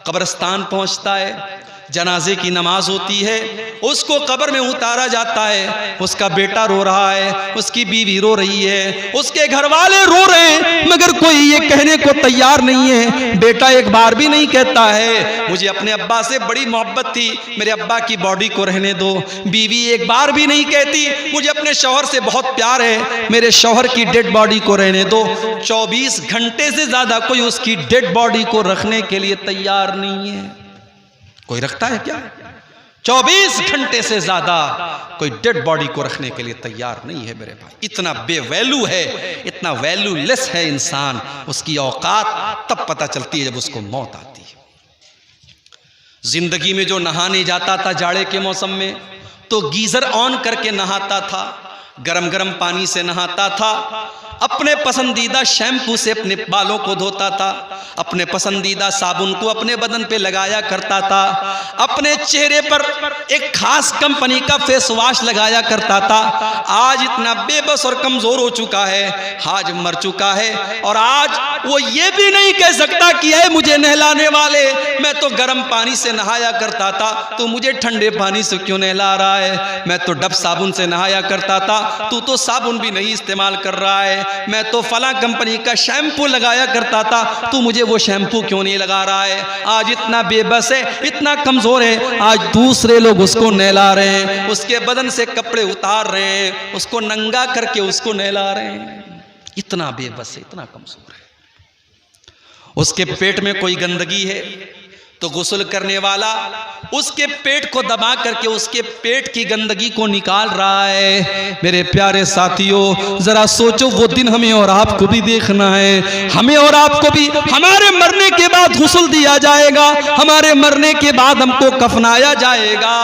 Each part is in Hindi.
कब्रिस्तान पहुंचता है, जनाजे की नमाज होती है, उसको कब्र में उतारा जाता है। उसका बेटा रो रहा है, उसकी बीवी रो रही है, उसके घर वाले रो रहे हैं, मगर कोई ये कहने को तैयार नहीं है। बेटा एक बार भी नहीं कहता है मुझे अपने अब्बा से बड़ी मोहब्बत थी, मेरे अब्बा की बॉडी को रहने दो। बीवी एक बार भी नहीं कहती मुझे अपने शौहर से बहुत प्यार है, मेरे शौहर की डेड बॉडी को रहने दो। 24 घंटे से ज्यादा कोई उसकी डेड बॉडी को रखने के लिए तैयार नहीं है। कोई रखता है क्या? 24 घंटे से ज्यादा कोई डेड बॉडी को रखने के लिए तैयार नहीं है मेरे भाई। इतना बेवैल्यू है, इतना वैल्यूलेस है इंसान, उसकी औकात तब पता चलती है जब उसको मौत आती है। जिंदगी में जो नहाने जाता था जाड़े के मौसम में, तो गीजर ऑन करके नहाता था, गरम गरम पानी से नहाता था, अपने पसंदीदा शैम्पू से अपने बालों को धोता था, अपने पसंदीदा साबुन को अपने बदन पे लगाया करता था, अपने चेहरे पर एक खास कंपनी का फेस वॉश लगाया करता था। आज इतना बेबस और कमजोर हो चुका है, आज मर चुका है, और आज वो ये भी नहीं कह सकता कि ऐ मुझे नहलाने वाले, मैं तो गर्म पानी से नहाया करता था, तू मुझे ठंडे पानी से क्यों नहला रहा है? मैं तो डब साबुन से नहाया करता था, तू तो साबुन भी नहीं इस्तेमाल कर रहा है। मैं तो फला कंपनी का शैम्पू लगाया करता था, तू मुझे वो शैम्पू क्यों नहीं लगा रहा है? आज इतना बेबस है, इतना कमजोर है, आज दूसरे लोग उसको नहला रहे हैं, उसके बदन से कपड़े उतार रहे हैं, उसको नंगा करके उसको नहला रहे हैं। इतना बेबस है, इतना कमजोर है। उसके पेट में कोई गंदगी है तो गुस्ल करने वाला उसके पेट को दबा करके उसके पेट की गंदगी को निकाल रहा है। मेरे प्यारे साथियों, जरा सोचो, वो दिन हमें और आपको भी देखना है। हमें और आपको भी हमारे मरने के बाद गुस्ल दिया जाएगा, हमारे मरने के बाद हमको कफनाया जाएगा,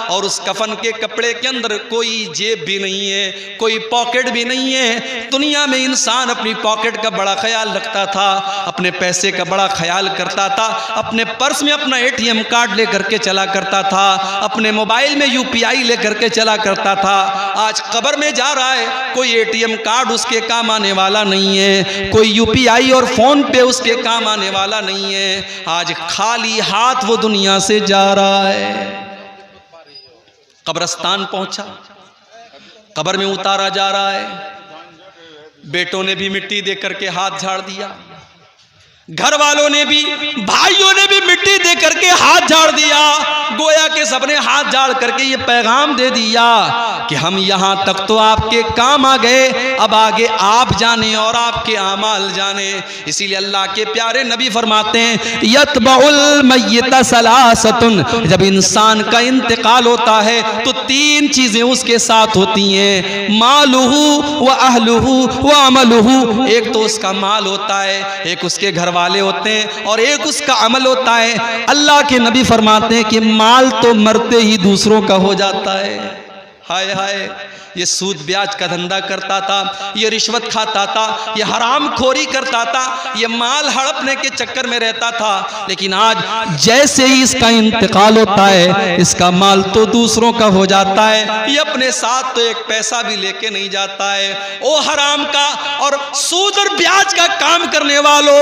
और उस कफन के कपड़े के अंदर कोई जेब भी नहीं है, कोई पॉकेट भी नहीं है। दुनिया में इंसान अपनी पॉकेट का बड़ा ख्याल रखता था, अपने पैसे का बड़ा ख्याल करता था, अपने पर्स अपना एटीएम कार्ड लेकर के चला करता था, अपने मोबाइल में यूपीआई लेकर के चला करता था। आज कब्र में जा रहा है, कोई एटीएम कार्ड उसके काम आने वाला नहीं है, कोई यूपीआई और फोन पे उसके काम आने वाला नहीं है। आज खाली हाथ वो दुनिया से जा रहा है। कब्रिस्तान पहुंचा, कब्र में उतारा जा रहा है। बेटों ने भी मिट्टी दे करके हाथ झाड़ दिया, घर वालों ने भी, भाइयों ने भी मिट्टी दे करके हाथ झाड़ दिया। गोया के सबने हाथ झाड़ करके ये पैगाम दे दिया कि हम यहां तक तो आपके काम आ गए, अब आगे आप जाने और आपके आमाल जाने। इसीलिए अल्लाह के प्यारे नबी फरमाते हैं, यतबउल मय्यत सलासतुन, जब इंसान का इंतकाल होता है तो 3 चीजें उसके साथ होती हैं, मालुहु व अहलुहु व अमलुहु। एक तो उसका माल होता है, एक उसके घर वाले होते हैं, और एक उसका अमल होता है। अल्लाह के नबी फरमाते हैं कि माल तो मरते ही दूसरों का हो जाता है। हाय हाय, ये सूद ब्याज का धंधा करता था, ये रिश्वत खाता था, ये हराम खोरी करता था, ये माल हड़पने के चक्कर में रहता था, लेकिन आज जैसे ही इसका इंतकाल होता है, इसका माल तो दूसरों का हो जाता है, ये अपने साथ तो एक पैसा भी लेके नहीं जाता है। ओ हराम का और सूद और ब्याज का काम करने वालों,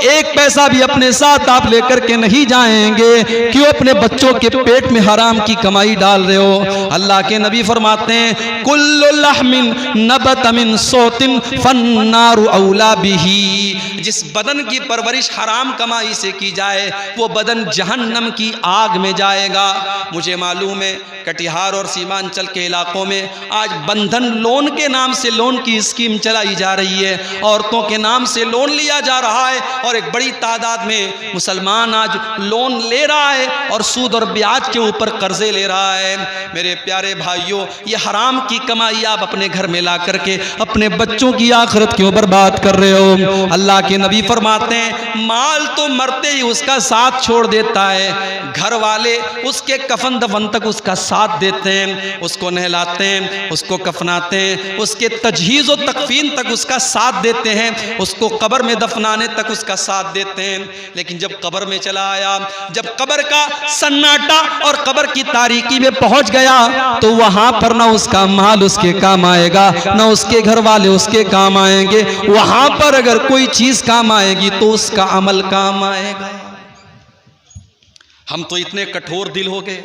एक पैसा भी अपने साथ आप लेकर के नहीं जाएंगे, क्यों अपने बच्चों के पेट में हराम की कमाई डाल रहे हो? अल्लाह के नबी फरमाते हैं, कुल्लु लहमिन नबत मिन सोतिन फन्नारु औला बिही। जिस बदन की परवरिश हराम कमाई से की जाए, वो बदन जहन्नम की आग में जाएगा। मुझे मालूम है कटिहार और सीमांचल के इलाकों में आज बंधन लोन के नाम से लोन की स्कीम चलाई जा रही है, औरतों के नाम से लोन लिया जा रहा है, और एक बड़ी तादाद में मुसलमान आज लोन ले रहा है और सूद और ब्याज के ऊपर कर्जे ले रहा है। मेरे प्यारे भाइयों, ये हराम की कमाई आप अपने घर में ला करके अपने बच्चों की आखिरत क्यों बर्बाद कर रहे हो? अल्लाह के नबी फरमाते हैं, माल तो मरते ही उसका साथ छोड़ देता है, घर वाले उसके कफन दफन तक उसका साथ देते हैं, उसको नहलाते हैं, उसको कफनाते हैं, उसके तजहीज़ और तकफीन तक उसका साथ देते हैं, उसको कब्र में दफनाने तक उसका साथ देते हैं। लेकिन जब कब्र में चला आया, जब कब्र का सन्नाटा और कब्र की तारीकी में पहुंच गया, तो वहां पर ना उसका माल उसके काम आएगा, ना उसके घर वाले उसके काम आएंगे। वहां पर अगर कोई चीज काम आएगी तो उसका अमल काम आएगा। हम तो इतने कठोर दिल हो गए,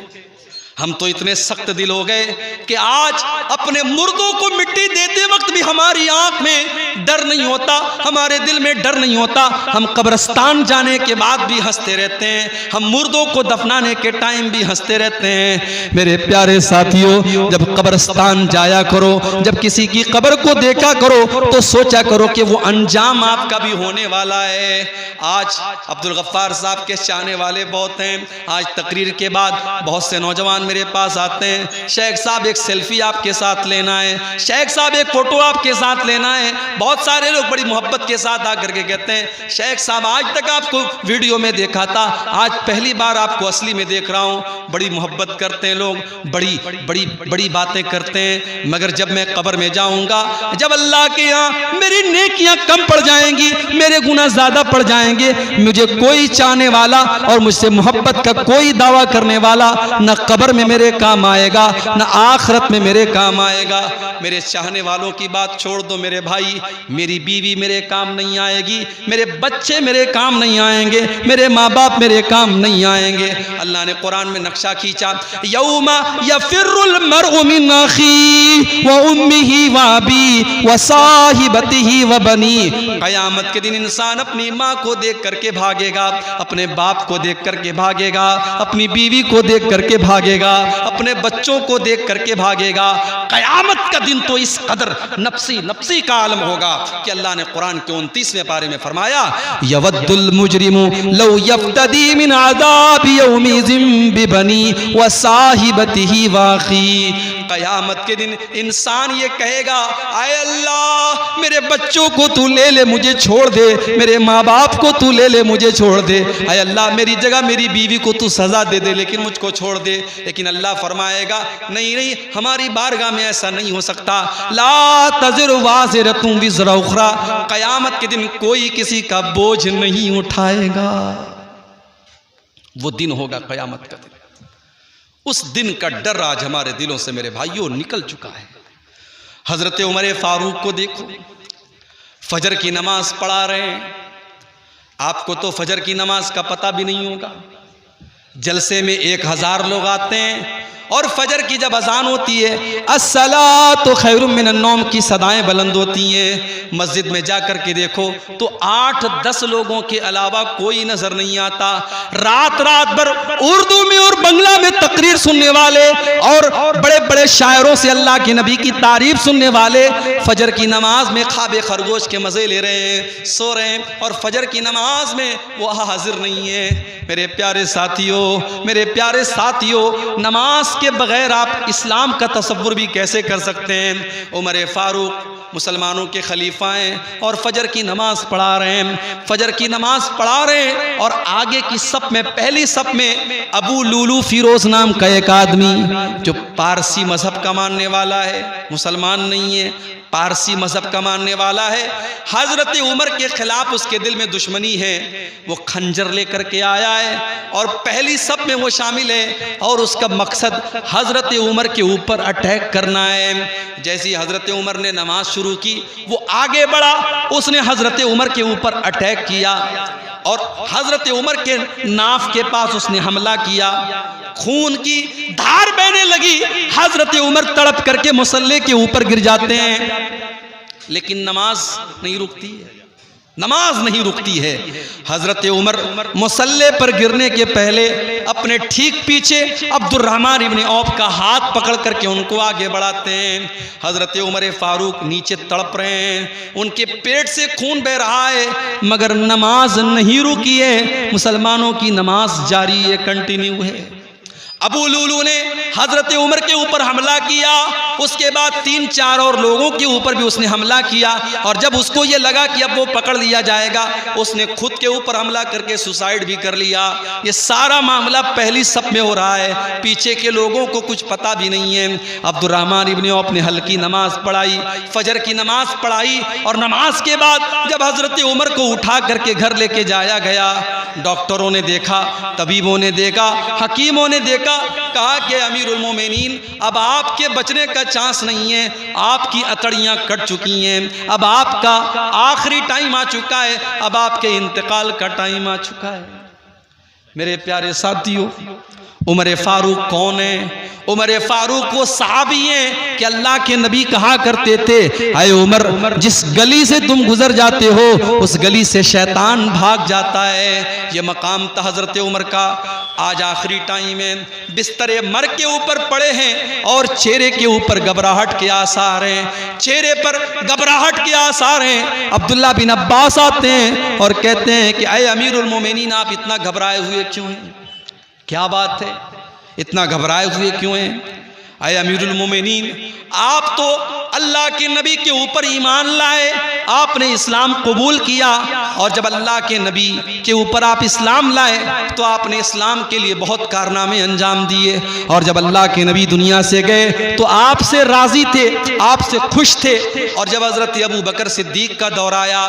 हम तो इतने सख्त दिल हो गए कि आज अपने मुर्दों को मिट्टी देते वक्त भी हमारी आंख में डर नहीं होता, हमारे दिल में डर नहीं होता। हम कब्रिस्तान जाने के बाद भी हंसते रहते हैं, हम मुर्दों को दफनाने के टाइम भी हंसते रहते हैं। मेरे प्यारे साथियों, जब कब्रिस्तान जाया करो, जब किसी की कब्र को देखा करो तो सोचा करो कि वो अंजाम आपका भी होने वाला है। आज अब्दुल गफ्फार साहब के चाहने वाले बहुत हैं। आज तकरीर के बाद बहुत से नौजवान मेरे पास आते हैं, शेख साहब एक सेल्फी आपके साथ लेना है, शेख साहब एक फोटो आपके साथ लेना है। बहुत सारे लोग बड़ी मोहब्बत के साथ आकर के कहते हैं, शेख साहब आज तक आपको वीडियो में देखा था, आज पहली बार आपको असली में देख रहा हूँ। बड़ी मोहब्बत करते हैं लोग, बड़ी बड़ी बड़ी बातें करते हैं। मगर जब मैं कब्र में जाऊंगा, जब अल्लाह के यहाँ मेरी नेकियां कम पड़ जाएंगी, मेरे गुनाह ज्यादा पड़ जाएंगे, मुझे कोई चाहने वाला और मुझसे मोहब्बत का कोई दावा करने वाला न कब्र में मेरे काम आएगा, न आखिरत में मेरे काम आएगा। मेरे चाहने वालों की बात छोड़ दो मेरे भाई, मेरी बीवी मेरे काम नहीं आएगी, मेरे बच्चे मेरे काम नहीं आएंगे, मेरे माँ बाप मेरे काम नहीं आएंगे। अल्लाह ने कुरान में नक्शा खींचा, यौमा यफिरुल मरउ मिन अखी व उम्मिही व अबी व साहिबतिही व बनी। क़यामत के दिन इंसान अपनी माँ को देख करके भागेगा, अपने बाप को देख करके भागेगा, अपनी बीवी को देख करके भागेगा, अपने बच्चों को देख करके भागेगा। क़यामत का दिन तो इस कदर नफ्सी नफ्सी का आलम होगा कि अल्लाह ने कुरान के 29वें पारे में फरमाया, यवद्दुल मुजरिमु लौ यफ्तदी मिन अज़ाबि यौमिज़िन बिबनी व साहिबतिही व अखी। क़यामत के दिन इंसान ये कहेगा, आए अल्लाह मेरे बच्चों को तू ले ले, मुझे छोड़ दे, मेरे माँ बाप को तू ले ले, मुझे छोड़ दे, आए अल्लाह मेरी जगह मेरी बीवी को तू सजा दे दे, लेकिन मुझको छोड़ दे। लेकिन अल्लाह फरमाएगा, नहीं नहीं, हमारी बारगाह में ऐसा नहीं हो सकता। ला तज़िरु वाज़िरतुन विज़रा उख़रा। क़यामत के दिन कोई किसी का बोझ नहीं उठाएगा। वो दिन होगा क़यामत का दिन। उस दिन का डर आज हमारे दिलों से मेरे भाइयों निकल चुका है। हजरत उमर फारूक को देखो, फजर की नमाज पढ़ा रहे हैं। आपको तो फजर की नमाज का पता भी नहीं होगा। जलसे में 1000 लोग आते हैं और फजर की जब अजान होती है, अस्सलातु खैरुम मिनन नौम की सदाएं बुलंद होती हैं। मस्जिद में जाकर के देखो तो 8-10 लोगों के अलावा कोई नजर नहीं आता। रात रात भर उर्दू में और बंगला में तकरीर सुनने वाले और बड़े बड़े शायरों से अल्लाह के नबी की तारीफ सुनने वाले फजर की नमाज में ख्वाब खरगोश के मजे ले रहे हैं, सो रहे हैं, और फजर की नमाज में वो हाजिर नहीं है। मेरे प्यारे साथियों, मेरे प्यारे साथियों, नमाज के बगैर आप इस्लाम का तसव्वुर भी कैसे कर सकते हैं। उमर फारूक मुसलमानों के खलीफा हैं और फजर की नमाज पढ़ा रहे हैं, फजर की नमाज पढ़ा रहे हैं, और आगे की सफ में, पहली सफ में अबू लूलू फिरोज नाम का एक आदमी जो पारसी मजहब का मानने वाला है, मुसलमान नहीं है, पारसी मजहब का मानने वाला है। हजरत उमर के खिलाफ उसके दिल में दुश्मनी है। वो खंजर लेकर के आया है और पहली सफ में वो शामिल है और उसका मकसद हजरत उमर के ऊपर अटैक करना है। जैसे ही हजरत उमर ने नमाज शुरू की, वो आगे बढ़ा, उसने हजरत उमर के ऊपर अटैक किया और हजरत उमर के नाफ के पास उसने हमला किया। खून की धार बहने लगी, हजरत उमर तड़प करके मुसल्ले के ऊपर गिर जाते हैं, लेकिन नमाज नहीं रुकती है, नमाज नहीं रुकती है। हजरत उमर मुसल्ले पर गिरने के पहले अपने ठीक पीछे अब्दुर्रहमान इब्न औफ का हाथ पकड़ करके उनको आगे बढ़ाते हैं। हजरत उमर फारूक नीचे तड़प रहे हैं, उनके पेट से खून बह रहा है, मगर नमाज नहीं रुकी है। मुसलमानों की नमाज जारी है, कंटिन्यू है। अबू लूलू ने हजरत उमर के ऊपर हमला किया, उसके बाद 3-4 और लोगों के ऊपर भी उसने हमला किया, और जब उसको ये लगा कि अब वो पकड़ लिया जाएगा, उसने खुद के ऊपर हमला करके सुसाइड भी कर लिया। ये सारा मामला पहली सफ में हो रहा है, पीछे के लोगों को कुछ पता भी नहीं है। अब्दुर्रहमान इब्न औफ ने हल्की नमाज पढ़ाई, फजर की नमाज पढ़ाई, और नमाज के बाद जब हजरत उमर को उठा करके घर लेके जाया गया, डॉक्टरों ने देखा, तबीबों ने देखा, हकीमों ने देखा, कहा कि अमीरुल मोमिनीन, अब आपके बचने का चांस नहीं है, आपकी अकड़ियां कट चुकी हैं, अब आपका आखिरी टाइम आ चुका है, अब आपके इंतकाल का टाइम आ चुका है। मेरे प्यारे साथियों, उमर फारूक कौन है? उमर फारूक वो सहाबी हैं कि अल्लाह के नबी कहा करते थे, अय उमर, जिस गली से तुम गुजर जाते हो उस गली से शैतान भाग जाता है। ये मकाम था हजरत उमर का। आज आखिरी टाइम में बिस्तरे मर के ऊपर पड़े हैं और चेहरे के ऊपर घबराहट के आसार हैं, चेहरे पर घबराहट के आसार हैं। अब्दुल्ला बिन अब्बास आते हैं और कहते हैं कि अय अमीरुल मोमिनीन, आप इतना घबराए हुए क्यों हैं? क्या बात है, इतना घबराए हुए क्यों हैं? अय अमीरुल मोमिनीन, आप तो अल्लाह के नबी के ऊपर ईमान लाए, आपने इस्लाम कबूल किया, और जब अल्लाह के नबी के ऊपर आप इस्लाम लाए तो आपने इस्लाम के लिए बहुत कारनामे अंजाम दिए, और जब अल्लाह के नबी दुनिया से गए तो आपसे राज़ी थे, आपसे खुश थे, और जब हज़रत अबू बकर सिद्दीक़ का दौर आया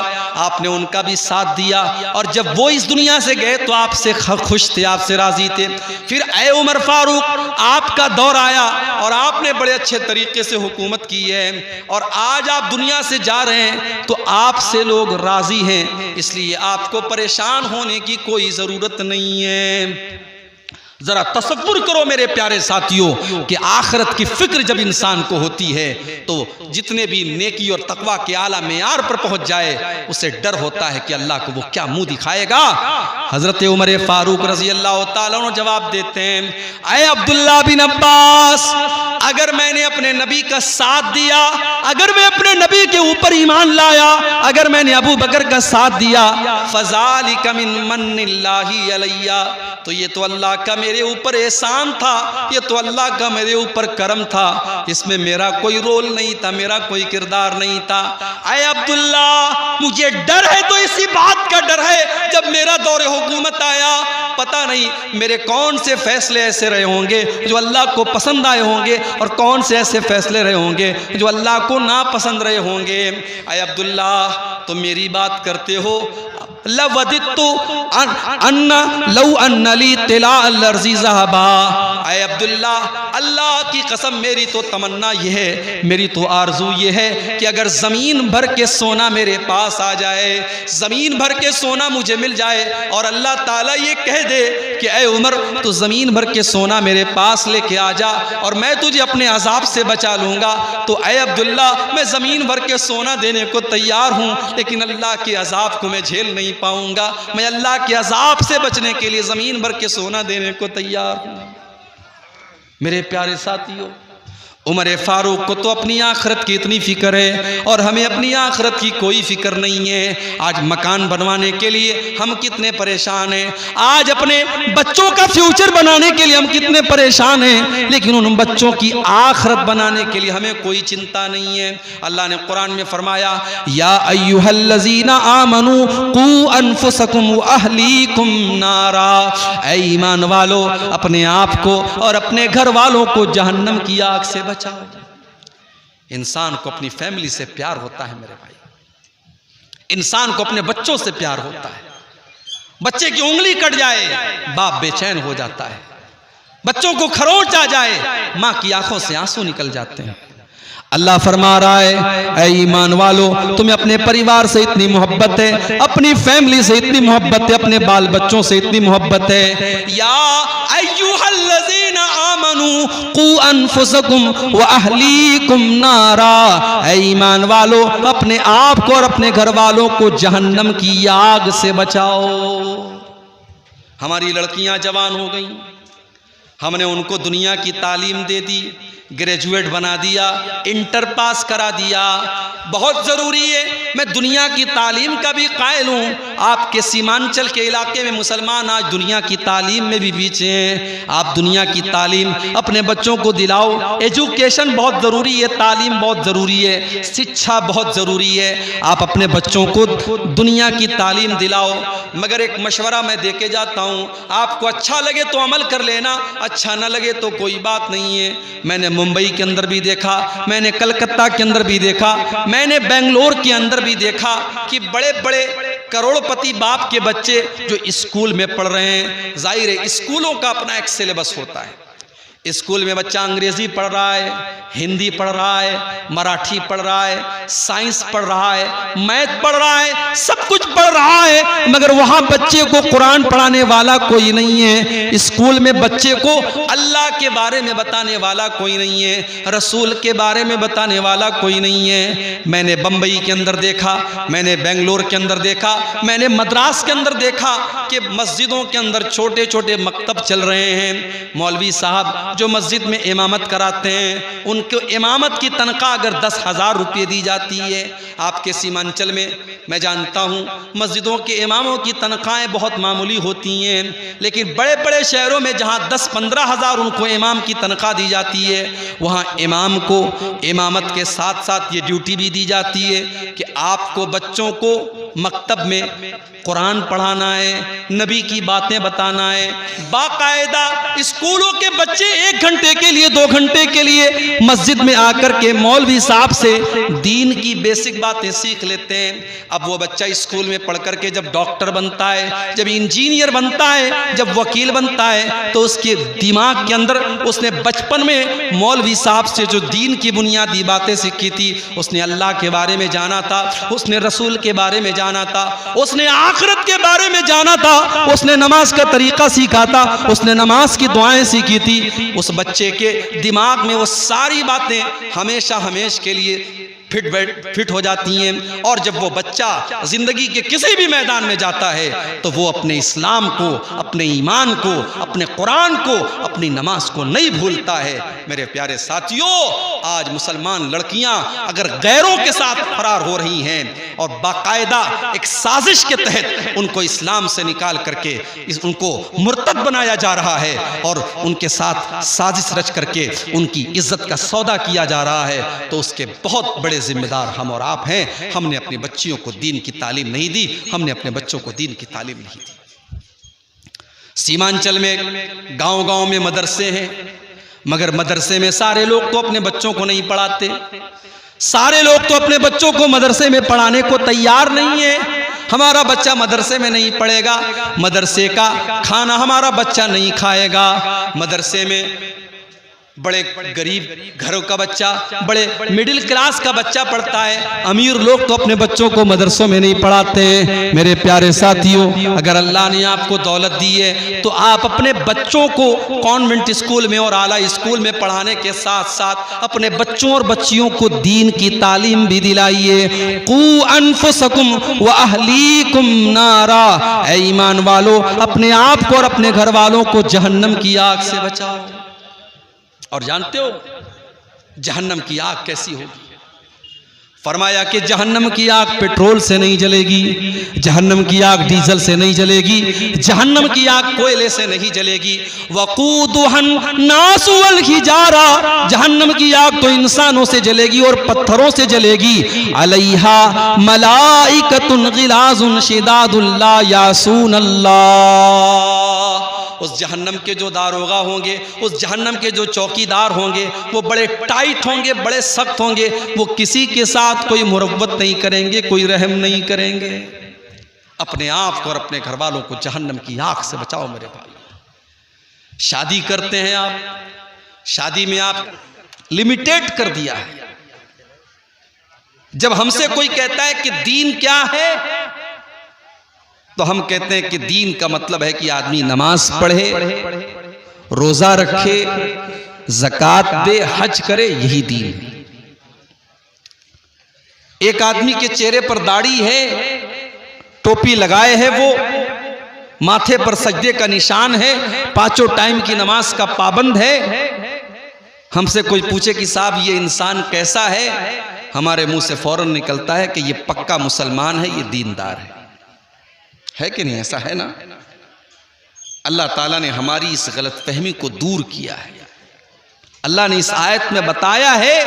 आपने उनका भी साथ दिया, और जब वो इस दुनिया से गए तो आपसे खुश थे, आपसे राज़ी थे। फिर ए उमर फारूक, आपका दौर आया और आपने बड़े अच्छे तरीके से हुकूमत की है, और आज आप दुनिया से जा रहे हैं तो आपसे लोग राज़ी हैं, इसलिए आपको परेशान होने की कोई ज़रूरत नहीं है। ज़रा तसव्वुर करो मेरे प्यारे साथियों कि आखिरत की फ़िक्र जब इंसान को होती है तो जितने भी नेकी और तकवा के आला मेयार पर पहुंच जाए उसे डर होता है कि अल्लाह को वो क्या मुंह दिखाएगा। हज़रत उमर फारूक रज़ी अल्लाह ताला अन्हु जवाब देते हैं, अय अब्दुल्ला बिन अब्बास, अगर मैंने अपने नबी का साथ दिया, अगर मैं अपने नबी के ऊपर ईमान लाया, अगर मैंने अबू बकर का साथ दिया, फ़ज़ालिका मिन मन्निल्लाहि अलैया, तो ये तो अल्लाह का मेरे ऊपर एहसान था, ये तो अल्लाह का मेरे ऊपर करम था, इसमें मेरा कोई रोल नहीं था, मेरा कोई किरदार नहीं था। अय अब्दुल्ला, मुझे डर है तो इसी बात का डर है, जब मेरा दौरे हुकूमत आया पता नहीं मेरे कौन से फैसले ऐसे रहे होंगे जो अल्लाह को पसंद आए होंगे, और कौन से ऐसे फैसले रहे होंगे जो अल्लाह को नापसंद रहे होंगे। अय अब्दुल्ला, तो मेरी बात करते हो, लवदित्तु अन्ना लौ अन्नली तिला अर्ज़ी ज़हबा, अय अब्दुल्ला, अल्लाह की कसम मेरी तो तमन्ना ये है, मेरी तो आरजू ये है कि अगर ज़मीन भर के सोना मेरे पास आ जाए, ज़मीन भर के सोना मुझे मिल जाए, और अल्लाह ताला ये कह दे कि ऐ उमर, तो ज़मीन भर के सोना मेरे पास लेके आ जा और मैं तुझे अपने अजाब से बचा लूँगा, तो ऐ अब्दुल्ला, मैं ज़मीन भर के सोना देने को तैयार हूँ, लेकिन अल्लाह के अजाब को मैं झेल नहीं पाऊँगा, मैं अल्लाह के अजाब से बचने के लिए ज़मीन भर के सोना देने को तैयार हूँ। मेरे प्यारे साथियों, उमर फारूक को तो अपनी आखिरत की इतनी फ़िक्र है और हमें अपनी आखिरत की कोई फ़िक्र नहीं है। आज मकान बनवाने के लिए हम कितने परेशान हैं, आज अपने बच्चों का फ्यूचर बनाने के लिए हम कितने परेशान हैं, लेकिन उन बच्चों की आखिरत बनाने के लिए हमें कोई चिंता नहीं है। अल्लाह ने कुरान में फरमाया, या अय्युहल्लज़ीना आमनू कू अनफुसकुम व अहलीकुम नारा, ऐ ईमान वालो, अपने आप को और अपने घर वालों को जहन्नम की आग से बचाओ। इंसान को अपनी फैमिली से प्यार होता है मेरे भाई, इंसान को अपने बच्चों से प्यार होता है। बच्चे की उंगली कट जाए बाप बेचैन हो जाता है, बच्चों को खरोंच आ जाए मां की आंखों से आंसू निकल जाते हैं। अल्लाह फरमा रहा है, ऐ ईमान वालो, तुम्हें अपने परिवार से इतनी मोहब्बत है, अपनी फैमिली से इतनी मोहब्बत है, अपने बाल बच्चों से इतनी मोहब्बत है। या अय्युहल्लज़ीना आमनू कू अनफुसकुम व अहलीकुम नारा, ऐ ईमान वालो, अपने आप को और अपने घर वालों को जहन्नम की आग से बचाओ। हमारी लड़कियां जवान हो गई, हमने उनको दुनिया की तालीम दे दी, ग्रेजुएट बना दिया, इंटर पास करा दिया, बहुत ज़रूरी है। मैं दुनिया की तालीम का भी कायल हूँ। आपके सीमांचल के इलाके में मुसलमान आज दुनिया की तालीम में भी पीछे हैं। आप दुनिया की तालीम अपने बच्चों को दिलाओ। एजुकेशन बहुत ज़रूरी है, तालीम बहुत ज़रूरी है, शिक्षा बहुत ज़रूरी है। आप अपने बच्चों को दुनिया की तालीम दिलाओ। मगर एक मशवरा मैं दे के जाता हूँ, आपको अच्छा लगे तो अमल कर लेना, अच्छा ना लगे तो कोई बात नहीं है। मैंने मुंबई के अंदर भी देखा, मैंने कलकत्ता के अंदर भी देखा, मैंने बेंगलोर के अंदर भी देखा कि बड़े बड़े करोड़पति बाप के बच्चे जो स्कूल में पढ़ रहे हैं, जाहिर है स्कूलों का अपना एक सिलेबस होता है, स्कूल में बच्चा अंग्रेजी पढ़ रहा है, हिंदी पढ़ रहा है, मराठी पढ़ रहा है, साइंस पढ़ रहा है, मैथ पढ़ रहा है, सब कुछ पढ़ रहा है, मगर वहां बच्चे को कुरान पढ़ाने वाला कोई नहीं है। स्कूल में बच्चे को अल्लाह के बारे में बताने वाला कोई नहीं है, रसूल के बारे में बताने वाला कोई नहीं है। मैंने बंबई के अंदर देखा, मैंने बेंगलोर के अंदर देखा, मैंने मद्रास के अंदर देखा कि मस्जिदों के अंदर छोटे छोटे मकतब चल रहे हैं। मौलवी साहब जो मस्जिद में इमामत कराते हैं, उनको इमामत की तनख्वाह अगर 10,000 रुपये दी जाती है, आपके सीमांचल में मैं जानता हूँ मस्जिदों के इमामों की तनख्वाहें बहुत मामूली होती हैं, लेकिन बड़े बड़े शहरों में जहाँ 10-15 हज़ार उनको इमाम की तनख्वाह दी जाती है, वहाँ इमाम को इमामत के साथ साथ ये ड्यूटी भी दी जाती है कि आपको बच्चों को मकतब में कुरान पढ़ाना है, नबी की बातें बताना है। बाकायदा स्कूलों के बच्चे 1 घंटे के लिए 2 घंटे के लिए मस्जिद में आकर के मौलवी साहब से दीन की बेसिक बातें सीख लेते हैं। अब वो बच्चा स्कूल में पढ़ करके जब डॉक्टर बनता है, जब इंजीनियर बनता है, जब वकील बनता है, तो उसके दिमाग के अंदर उसने बचपन में मौलवी साहब से जो दीन की बुनियादी बातें सीखी थी, उसने अल्लाह के बारे में जाना था, उसने रसूल के बारे में जाना था, उसने आखिरत के बारे में जाना था, उसने नमाज का तरीका सीखा था, उसने नमाज की दुआएं सीखी थी। उस बच्चे के दिमाग में वो सारी बातें हमेशा के लिए फिट हो जाती हैं। और जब वो बच्चा जिंदगी के किसी भी मैदान में जाता है तो वो अपने इस्लाम को, अपने ईमान को, अपने कुरान को, अपनी नमाज को नहीं भूलता है। मेरे प्यारे साथियों, आज मुसलमान लड़कियां अगर गैरों के साथ फरार हो रही हैं और बाकायदा एक साजिश के तहत उनको इस्लाम से निकाल करके उनको मुर्तद बनाया जा रहा है और उनके साथ साजिश रच करके उनकी इज्जत का सौदा किया जा रहा है, तो उसके बहुत बड़े जिम्मेदार हम और आप हैं। हमने अपनी बच्चियों को दीन की तालीम नहीं दी, हमने अपने बच्चों को दीन की तालीम नहीं दी। सीमांचल में गांव-गांव में मदरसे हैं, मगर मदरसे में सारे लोग तो अपने बच्चों को नहीं पढ़ाते, सारे लोग तो अपने बच्चों को मदरसे में पढ़ाने को तैयार नहीं है। हमारा बच्चा मदरसे में नहीं पढ़ेगा, मदरसे का खाना हमारा बच्चा नहीं खाएगा। मदरसे में बड़े गरीब घरों का बच्चा, बड़े मिडिल क्लास का बच्चा पढ़ता है, अमीर लोग तो अपने बच्चों को मदरसों में नहीं पढ़ाते हैं। मेरे प्यारे साथियों, अगर अल्लाह ने आपको दौलत दी है तो आप अपने बच्चों को कॉन्वेंट स्कूल में और आला स्कूल में पढ़ाने के साथ साथ अपने बच्चों और बच्चियों को दीन की तालीम भी दिलाइए। कू अनफुसकुम व अहलीकुम नारा, ऐ ईमान वालों, अपने आप को और अपने घर वालों को जहन्नम की आग से बचाओ। और जानते हो जहन्नम की आग कैसी होगी? फरमाया कि जहन्नम की आग पेट्रोल से नहीं जलेगी, जहन्नम की आग डीजल से नहीं जलेगी, जहन्नम की आग कोयले से नहीं जलेगी। वक़ूदुहन नास वल हिजारा, जहन्नम की आग तो इंसानों से जलेगी और पत्थरों से जलेगी। अलैहा मलाइकतुन गिलाजुन शिदादुन ला यासून अल्लाह। उस जहन्नम के जो दारोगा होंगे, उस जहन्नम के जो चौकीदार होंगे, वो बड़े टाइट होंगे, बड़े सख्त होंगे, वो किसी के साथ कोई मुरव्वत नहीं करेंगे, कोई रहम नहीं करेंगे। अपने आप को और अपने घर वालों को जहन्नम की आग से बचाओ मेरे भाई। शादी करते हैं आप, शादी में आप लिमिटेड कर दिया है। जब हमसे कोई कहता है कि दीन क्या है, तो हम कहते हैं कि दीन का मतलब है कि आदमी नमाज पढ़े, रोजा रखे, ज़कात दे, हज करे, यही दीन है। एक आदमी के चेहरे पर दाढ़ी है, टोपी लगाए है, वो माथे पर सजदे का निशान है, 5 टाइम की नमाज का पाबंद है। हमसे कोई पूछे कि साहब ये इंसान कैसा है, हमारे मुंह से फौरन निकलता है कि ये पक्का मुसलमान है, ये दीनदार है कि नहीं? ऐसा है ना? अल्लाह ताला ने हमारी इस गलतफहमी को दूर किया है। अल्लाह ने इस आयत में बताया है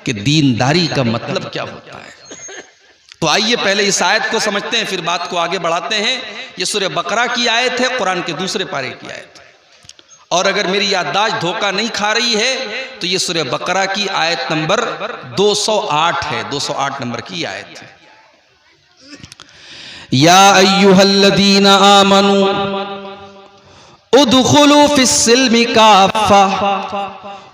कि दीनदारी का मतलब क्या होता है। तो आइए पहले इस आयत को समझते हैं, फिर बात को आगे बढ़ाते हैं। ये सूरह बकरा की आयत है, कुरान के दूसरे पारे की आयत है। और अगर मेरी याददाश्त धोखा नहीं खा रही है तो ये सूरह बकरा की आयत नंबर 208 है, 208 नंबर की आयत है। या अय्युहल्लज़ीना आमनू उदखुलू फिस्सिल्मि काफ़ा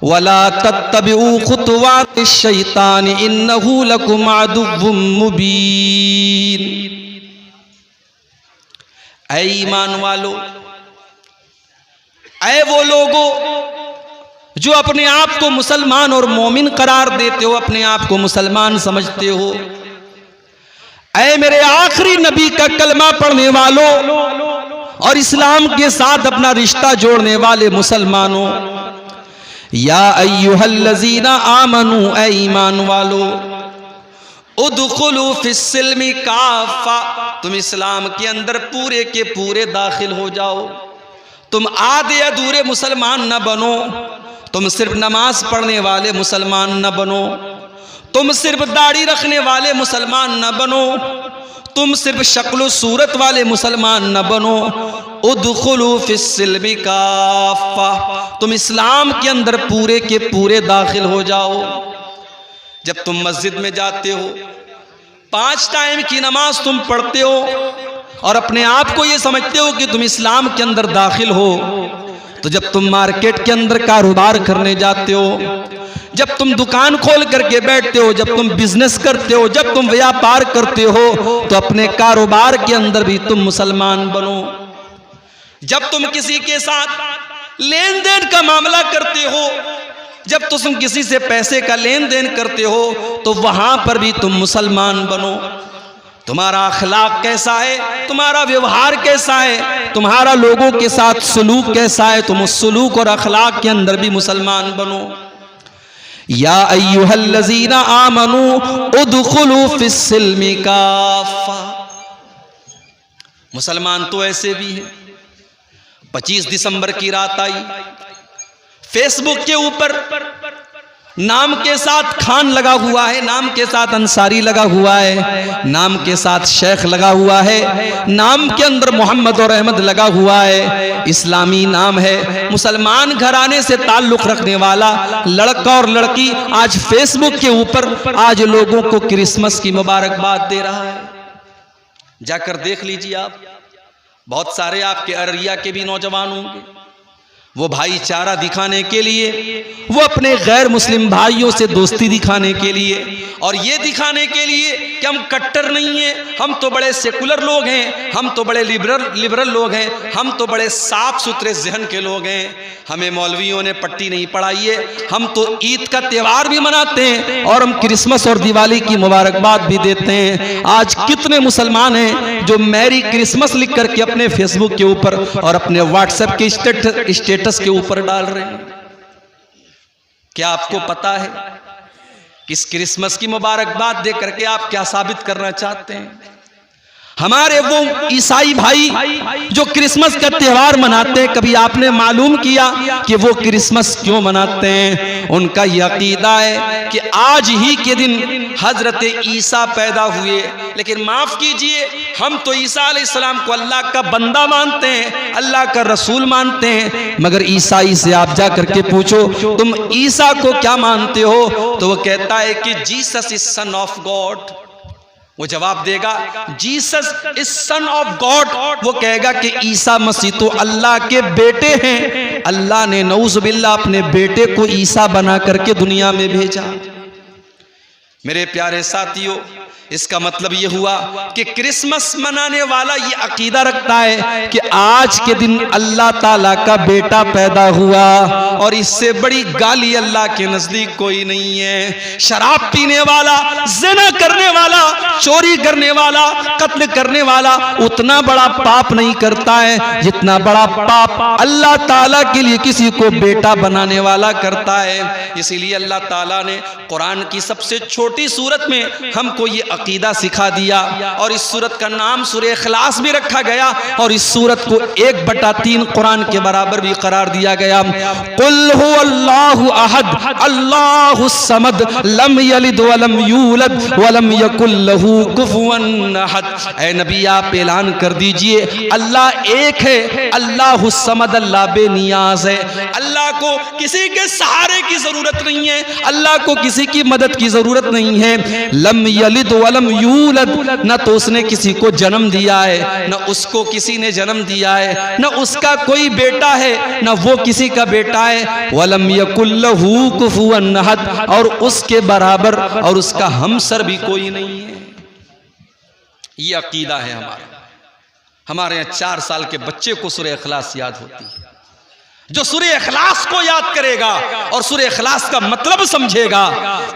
वला तत्तबिऊ खुतवातिश शैतान इन्नहु लकुम अदुव्वुम मुबीन। ऐ ईमान वालो, ऐ वो लोगो जो अपने आप को मुसलमान और मोमिन करार देते हो, अपने आप को मुसलमान समझते हो, ऐ मेरे आखिरी नबी का कलमा पढ़ने वालों और इस्लाम के साथ अपना रिश्ता जोड़ने वाले मुसलमानों, या अय्युहल्लज़ीना आमनू, ऐ ईमान वालो, उदखुलू फिस्सिल्मि काफ़ा, तुम इस्लाम के अंदर पूरे के पूरे दाखिल हो जाओ। तुम आधे अधूरे मुसलमान न बनो, तुम सिर्फ नमाज पढ़ने वाले मुसलमान न बनो, तुम सिर्फ दाढ़ी रखने वाले मुसलमान न बनो, तुम सिर्फ शक्ल सूरत वाले मुसलमान न बनो। उदखुलू फिस्सिल्मि काफ़ा, तुम इस्लाम के अंदर पूरे के पूरे दाखिल हो जाओ। जब तुम मस्जिद में जाते हो, 5 टाइम की नमाज तुम पढ़ते हो और अपने आप को ये समझते हो कि तुम इस्लाम के अंदर दाखिल हो, तो जब तुम मार्केट के अंदर कारोबार करने जाते हो, जब तुम दुकान खोल करके बैठते हो, जब तुम बिजनेस करते हो, जब तुम व्यापार करते हो, तो अपने कारोबार के अंदर भी तुम मुसलमान बनो। जब तुम किसी के साथ लेन देन का मामला करते हो, जब तुम किसी से पैसे का लेन देन करते हो, तो वहां पर भी तुम मुसलमान बनो। तुम्हारा अखलाक कैसा है, तुम्हारा व्यवहार कैसा है, तुम्हारा लोगों के साथ सलूक कैसा है, तुम उस सलूक और अखलाक के अंदर भी मुसलमान बनो। या अय्युहल्लज़ीना आमनू उदखुलू फिस्सिल्मि काफ़ा। मुसलमान तो ऐसे भी हैं। 25 दिसंबर की रात आई, फेसबुक के ऊपर नाम के साथ खान लगा हुआ है, नाम के साथ अंसारी लगा हुआ है, नाम के साथ शेख लगा हुआ है, नाम के अंदर मोहम्मद और अहमद लगा हुआ है, इस्लामी नाम है, मुसलमान घराने से ताल्लुक रखने वाला लड़का और लड़की आज फेसबुक के ऊपर आज लोगों को क्रिसमस की मुबारकबाद दे रहा है। जाकर देख लीजिए आप, बहुत सारे आपके अररिया के भी नौजवान होंगे, वो भाईचारा दिखाने के लिए, वो अपने गैर मुस्लिम भाइयों से दोस्ती दिखाने के लिए और ये दिखाने के लिए कि हम कट्टर नहीं हैं, हम तो बड़े सेकुलर लोग हैं, हम तो बड़े लिबरल लोग हैं, हम तो बड़े साफ सुथरे जहन के लोग हैं, हमें मौलवियों ने पट्टी नहीं पढ़ाई है, हम तो ईद का त्यौहार भी मनाते हैं और हम क्रिसमस और दिवाली की मुबारकबाद भी देते हैं। आज कितने मुसलमान हैं जो मैरी क्रिसमस लिख करके अपने फेसबुक के ऊपर और अपने व्हाट्सएप के स्टेटस के ऊपर डाल रहे हैं। क्या आपको पता है कि इस क्रिसमस की मुबारकबाद दे करके आप क्या साबित करना चाहते हैं? हमारे वो ईसाई भाई जो क्रिसमस का त्यौहार मनाते हैं, कभी आपने मालूम किया कि वो क्रिसमस क्यों मनाते हैं? उनका यह अकीदा है कि आज ही के दिन हजरत ईसा पैदा हुए, लेकिन माफ कीजिए, हम तो ईसा अलैहिस्सलाम को अल्लाह का बंदा मानते हैं, अल्लाह का रसूल मानते हैं, मगर ईसाई से आप जा करके पूछो तुम ईसा को क्या मानते हो, तो वो कहता है कि Jesus is son of God. वो जवाब देगा Jesus is son of God. वो कहेगा कि ईसा मसीह तो अल्लाह के बेटे हैं, अल्लाह ने नऊज़ुबिल्लाह अपने बेटे को ईसा बना करके दुनिया में भेजा। मेरे प्यारे साथियों, इसका मतलब ये हुआ कि क्रिसमस मनाने वाला ये अकीदा रखता है कि आज के दिन अल्लाह ताला का बेटा पैदा हुआ और इससे बड़ी गाली अल्लाह के नजदीक कोई नहीं है। शराब पीने वाला, ज़िना करने वाला, चोरी करने वाला, कत्ल करने वाला उतना बड़ा पाप नहीं करता है जितना बड़ा पाप अल्लाह ताला के लिए किसी को बेटा बनाने वाला करता है। इसीलिए अल्लाह ताला ने कुरान की सबसे छोटी सूरत में हमको ये अकीदा सिखा दिया और इस सूरत का नाम सूरह इखलास भी रखा गया और इस सूरत को 1/3 कुरान के बराबर भी करार दिया गया। कुल हुवल्लाहु अहद अल्लाहुस समद लम यलिद वलम यूलद वलम यकुल लहू कुफुवन अहद। ऐ नबी, आप ऐलान कर दीजिए अल्लाह एक है, अल्लाहुस समद, अल्लाह बेनियाज है, अल्लाह को किसी के सहारे की जरूरत नहीं है, अल्लाह को किसी की मदद की जरूरत नहीं है। लम यलिद वलम यूलद, न तो उसने किसी को जन्म दिया है, न उसको किसी ने जन्म दिया है, न उसका कोई बेटा है, न वो किसी का बेटा है। वलम यकुल लहू कुफुवन अहद, और उसके बराबर और उसका हमसर भी कोई नहीं है। ये अकीदा है हमारा। हमारे यहाँ 4 साल के बच्चे को सूरह इखलास याद होती है। जो सूरह इखलास को याद करेगा और सूरह इखलास का मतलब समझेगा,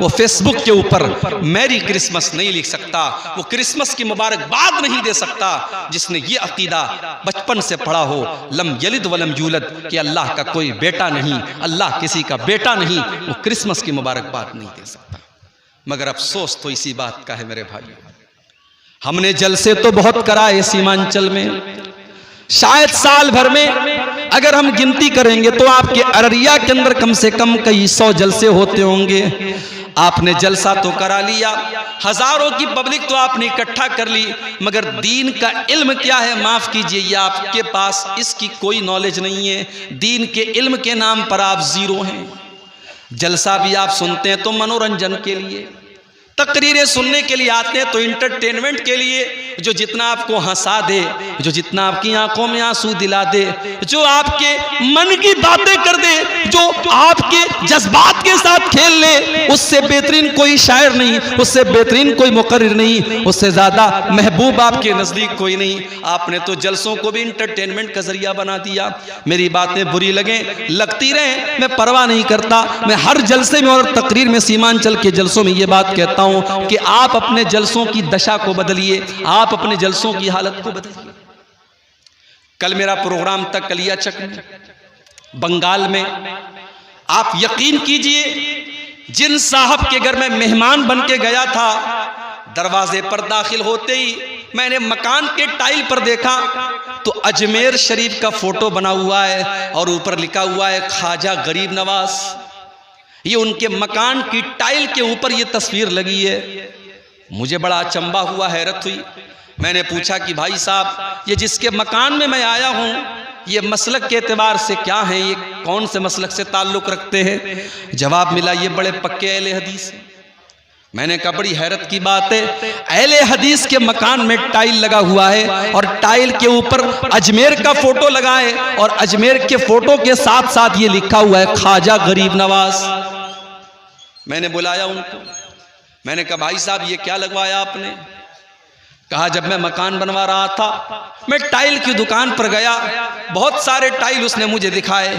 वो फेसबुक के ऊपर मैरी क्रिसमस नहीं लिख सकता, वो क्रिसमस की मुबारकबाद नहीं दे सकता, जिसने ये अकीदा बचपन से पढ़ा हो, लम यलिद वलम यूलद, कि अल्लाह का कोई बेटा नहीं, अल्लाह किसी का बेटा नहीं, वो क्रिसमस की मुबारकबाद नहीं दे सकता। मगर अफसोस तो इसी बात का है मेरे भाई, हमने जलसे तो बहुत कराए सीमांचल में, शायद साल भर में अगर हम गिनती करेंगे तो आपके अररिया के अंदर कम से कम कई 100 जलसे होते होंगे। आपने जलसा तो करा लिया, हजारों की पब्लिक तो आपने इकट्ठा कर ली, मगर दीन का इल्म क्या है, माफ कीजिए, ये आपके पास इसकी कोई नॉलेज नहीं है। दीन के इल्म के नाम पर आप जीरो हैं। जलसा भी आप सुनते हैं तो मनोरंजन के लिए, तकरीरें सुनने के लिए आते हैं तो इंटरटेनमेंट के लिए, जो जितना आपको हंसा दे, जो जितना आपकी आंखों में आंसू दिला दे, जो आपके मन की बातें कर दे, जो आपके जज्बात के साथ खेल ले, उससे बेहतरीन कोई शायर नहीं, उससे बेहतरीन कोई मुकर्रिर नहीं, उससे ज्यादा महबूब आपके नजदीक कोई नहीं। आपने तो जलसों को भी इंटरटेनमेंट का जरिया बना दिया। मेरी बातें बुरी लगे लगती रहे, मैं परवाह नहीं करता। मैं हर जलसे में और तकरीर में, सीमांचल के जलसों में ये बात कहता कि आप अपने जलसों की दशा को बदलिए, आप अपने जलसों की हालत को बदलिए। कल मेरा प्रोग्राम था कलियाचक में, बंगाल में। आप यकीन कीजिए, जिन साहब के घर में मेहमान बन के गया था, दरवाजे पर दाखिल होते ही मैंने मकान के टाइल पर देखा तो अजमेर शरीफ का फोटो बना हुआ है और ऊपर लिखा हुआ है ख्वाजा गरीब नवाज। ये उनके मकान की टाइल के ऊपर ये तस्वीर लगी है। मुझे बड़ा अचंबा हुआ, हैरत हुई। मैंने पूछा कि भाई साहब, ये जिसके मकान में मैं आया हूँ, ये मसलक के एतबार से क्या है, ये कौन से मसलक से ताल्लुक़ रखते हैं? जवाब मिला, ये बड़े पक्के अहले हदीस हैं। मैंने कहा बड़ी हैरत की बात है, अहले हदीस के मकान में टाइल लगा हुआ है और टाइल के ऊपर अजमेर का फोटो लगा है और अजमेर के फोटो के साथ साथ ये लिखा हुआ है ख्वाजा गरीब नवाज। मैंने बुलाया उनको, मैंने कहा भाई साहब ये क्या लगवाया आपने? कहा जब मैं मकान बनवा रहा था, मैं टाइल की दुकान पर गया, बहुत सारे टाइल उसने मुझे दिखाए,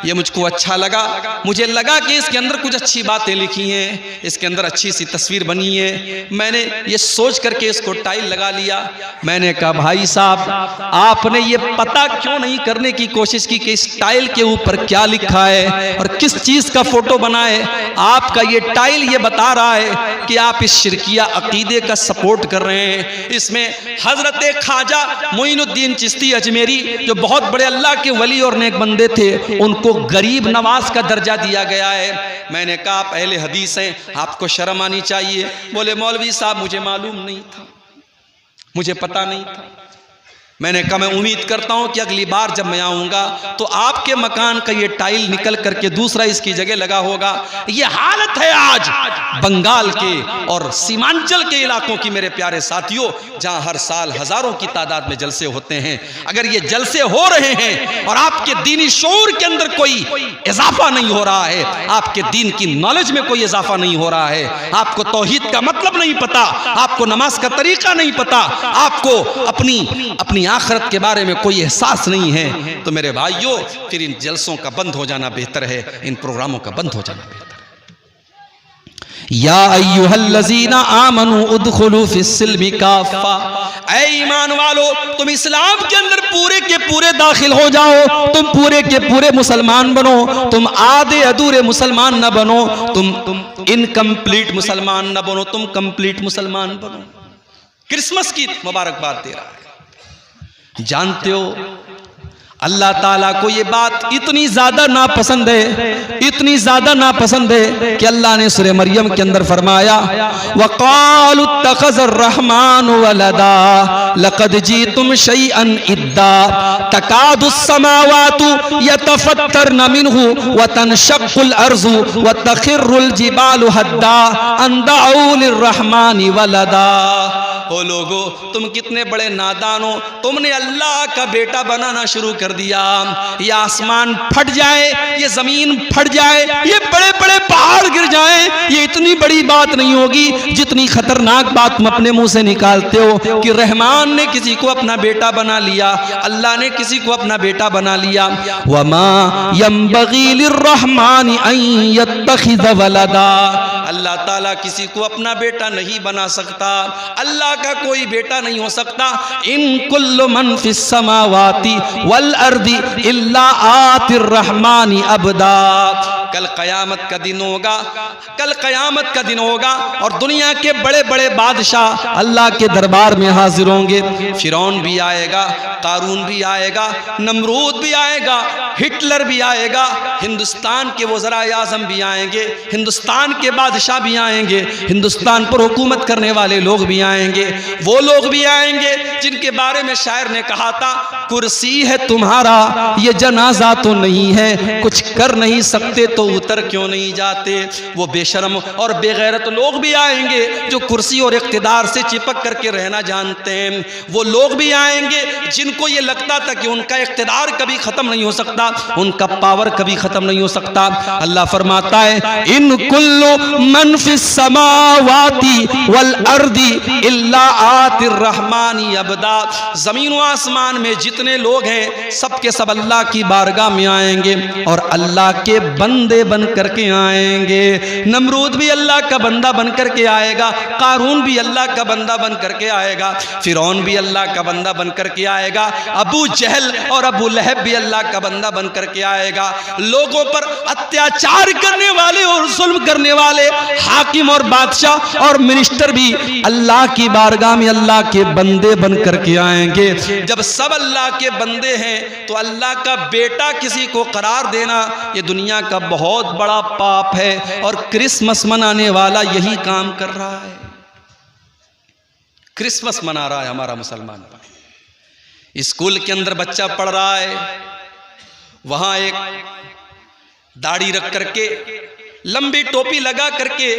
ये मुझको अच्छा लगा, मुझे लगा कि इसके अंदर कुछ अच्छी बातें लिखी हैं, इसके अंदर अच्छी सी तस्वीर बनी है। मैंने ये सोच करके इसको टाइल लगा लिया। मैंने कहा भाई साहब, आपने ये पता क्यों नहीं करने की कोशिश की कि इस टाइल के ऊपर क्या लिखा है और किस चीज का फोटो बना है? आपका ये टाइल ये बता रहा है कि आप इस शिरकिया अकीदे का सपोर्ट कर रहे हैं। इसमें हजरत ख्वाजा मोइनुद्दीन चिश्ती अजमेरी, जो बहुत बड़े अल्लाह के वली और नेक बंदे थे, उनको गरीब नवाज का दर्जा दिया गया है। मैंने कहा आप अहले हदीस हैं, आपको शर्म आनी चाहिए। बोले मौलवी साहब मुझे मालूम नहीं था, मुझे पता नहीं था। मैंने कहा मैं उम्मीद करता हूं कि अगली बार जब मैं आऊंगा तो आपके मकान का ये टाइल निकल करके दूसरा इसकी जगह लगा होगा। ये हालत है आज बंगाल के और सीमांचल के इलाकों की मेरे प्यारे साथियों, जहां हर साल हजारों की तादाद में जलसे होते हैं। अगर ये जलसे हो रहे हैं और आपके दीनी शऊर के अंदर कोई इजाफा नहीं हो रहा है, आपके दीन की नॉलेज में कोई इजाफा नहीं हो रहा है, आपको तौहीद का मतलब नहीं पता, आपको नमाज का तरीका नहीं पता, आपको अपनी आखिरत के बारे में कोई एहसास नहीं है, तो मेरे भाइयों फिर इन जलसों का बंद हो जाना बेहतर है, इन प्रोग्रामों का बंद हो जाना बेहतर है। या अय्युहल्लज़ीना आमनू उदखुलू फिस्सिल्मि काफ़ा, ऐ ईमान वालो तुम इस्लाम के अंदर पूरे के पूरे दाखिल हो जाओ, तुम पूरे के पूरे मुसलमान बनो, तुम आधे अधूरे मुसलमान न बनो, तुम इनकम्प्लीट मुसलमान न बनो, तुम कंप्लीट मुसलमान बनो। क्रिसमस की मुबारकबाद दे रहा है। जानते हो अल्लाह ताला को ये बात इतनी ज्यादा नापसंद है, इतनी ज्यादा नापसंद है कि अल्लाह ने सूरह मरियम के अंदर फरमाया वक़ालु इत्तख़ज़र रहमान वलदा लक़द जीतुम शैअन इद्दा तकादुस समावातु यतफ़त्तरन मिन्हु व तनशक़्क़ुल अर्ज़ु व तख़िर्रुल जिबालु हद्दा अन दअू लिर्रहमानि वलदा। ओ लोगो, तुम कितने बड़े नादान हो, तुमने अल्लाह का बेटा बनाना शुरू कर दिया। ये आसमान फट जाए, ये जमीन फट जाए, ये बड़े बड़े पहाड़ गिर जाए, ये इतनी बड़ी बात नहीं होगी जितनी खतरनाक बात तुम अपने मुंह से निकालते हो कि रहमान ने किसी को अपना बेटा बना लिया, अल्लाह ने किसी को अपना बेटा बना लिया। वमा यंबगी लिर्रहमानि अन यत्तखिज़ वलदा, अल्लाह ताला किसी को अपना बेटा नहीं बना सकता, अल्लाह का कोई बेटा नहीं हो सकता। इन कुल्लु मन फिस समावाति वल अर्दी इल्ला आतिर रहमानी अबदा। कल कयामत का दिन होगा, कल कयामत का दिन होगा और दुनिया के बड़े बड़े बादशाह अल्लाह के दरबार में हाजिर होंगे। फिरौन भी आएगा, कारून भी आएगा, नमरूद भी आएगा, हिटलर भी आएगा, हिंदुस्तान के वज़राए आज़म भी आएंगे, हिंदुस्तान के बादशाह भी आएंगे, हिंदुस्तान पर हुकूमत करने वाले लोग भी आएंगे। वो लोग भी आएंगे जिनके बारे में शायर ने कहा था कुर्सी है तुम्हारा ये जनाजा तो नहीं है, कुछ कर नहीं सकते तो उतर क्यों नहीं जाते। वो बेशर्म और बेगैरत लोग भी आएंगे जो कुर्सी और इख्तिदार से चिपक करके रहना जानते हैं। वो लोग भी आएंगे जिनको ये लगता था कि उनका इख्तिदार कभी खत्म नहीं हो सकता, उनका पावर कभी खत्म नहीं हो सकता। अल्लाह फरमाता है इन कुल्लु मन फिस समावाति वल अर्दी इल्ला आतिर रहमानी अबदा। जमीन व आसमान में जितने लोग हैं सब के सब अल्लाह की बारगाह में आएंगे और अल्लाह के बंदे बन करके आएंगे। नमरूद भी अल्लाह का बंदा बन करके आएगा, कारून भी अल्लाह का बंदा बन करके आएगा, फिरौन भी अल्लाह का बंदा बन करके आएगा, अबू जहल और अबू लहब भी अल्लाह का बंदा बन करके आएगा। लोगों पर अत्याचार करने वाले और जुल्म करने वाले हाकिम और बादशाह और मिनिस्टर भी अल्लाह की बारगाह में अल्लाह के बंदे बन करके आएंगे। जब सब अल्लाह के बंदे हैं तो अल्लाह का बेटा किसी को करार देना ये दुनिया का बहुत बड़ा पाप है और क्रिसमस मनाने वाला यही काम कर रहा है। क्रिसमस मना रहा है हमारा मुसलमान भाई। स्कूल के अंदर बच्चा पढ़ रहा है, वहां एक दाढ़ी रख करके लंबी टोपी लगा करके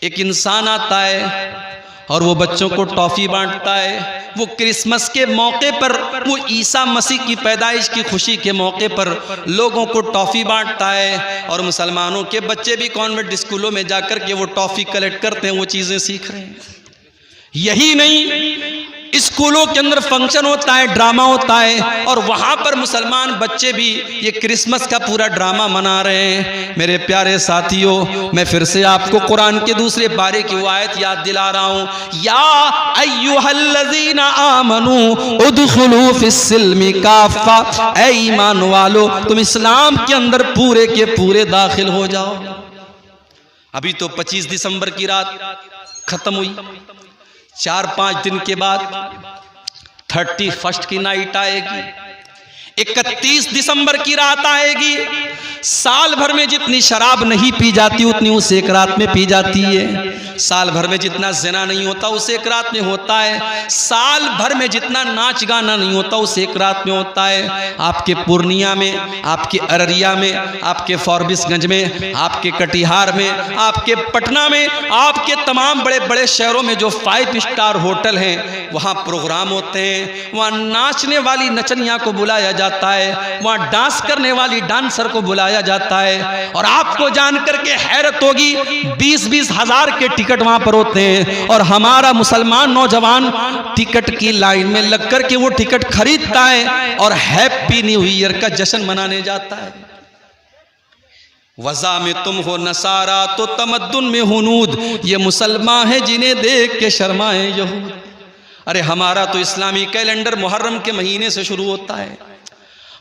एक इंसान आता है और वो बच्चों को टॉफी बांटता है। वो क्रिसमस के मौके पर, वो ईसा मसीह की पैदाइश की खुशी के मौके पर लोगों को टॉफी बांटता है और मुसलमानों के बच्चे भी कॉन्वेंट स्कूलों में जाकर के वो टॉफी कलेक्ट करते हैं, वो चीज़ें सीख रहे हैं। यही नहीं, स्कूलों के अंदर फंक्शन होता है, ड्रामा होता है और वहां पर मुसलमान बच्चे भी ये क्रिसमस का पूरा ड्रामा मना रहे हैं। मेरे प्यारे साथियों, मैं फिर से आपको कुरान के दूसरे पारे की वो आयत याद दिला रहा हूं, या अय्युहल्लज़ीना आमनू उदखुलू फिस्सिल्मि काफ़ा, ऐ ईमान वालो तुम इस्लाम के अंदर पूरे के पूरे दाखिल हो जाओ। अभी तो 25 दिसंबर की रात खत्म हुई, 4-5 दिन के बाद 31 की नाइट आएगी, 31 दिसंबर की रात आएगी। साल भर में जितनी शराब नहीं पी जाती उतनी उस एक रात में पी जाती है। साल भर में जितना ज़िना नहीं होता उस एक रात में होता है। साल भर में जितना नाच गाना नहीं होता उस एक रात में होता है। आपके पूर्णिया में, आपके अररिया में, आपके फॉरबिसगंज में, आपके कटिहार में, आपके पटना में, आपके तमाम बड़े बड़े शहरों में जो 5 स्टार होटल हैं वहाँ प्रोग्राम होते हैं। वहाँ नाचने वाली नचनिया को बुलाया जाता है, वहाँ डांस करने वाली डांसर को बुलाया जाता है और आपको जान करके हैरत होगी 20-20 हज़ार के टिकट वहां पर होते हैं और हमारा मुसलमान नौजवान टिकट की लाइन में लग करके वो टिकट खरीदता है और हैप्पी न्यू ईयर का जश्न मनाने जाता है। वज़ा में तुम हो नसारा तो तमद्दुन में हुनूद, ये मुसलमान है जिन्हें देख के शर्माए यहूद। अरे हमारा तो इस्लामी कैलेंडर मुहर्रम के महीने से शुरू होता है,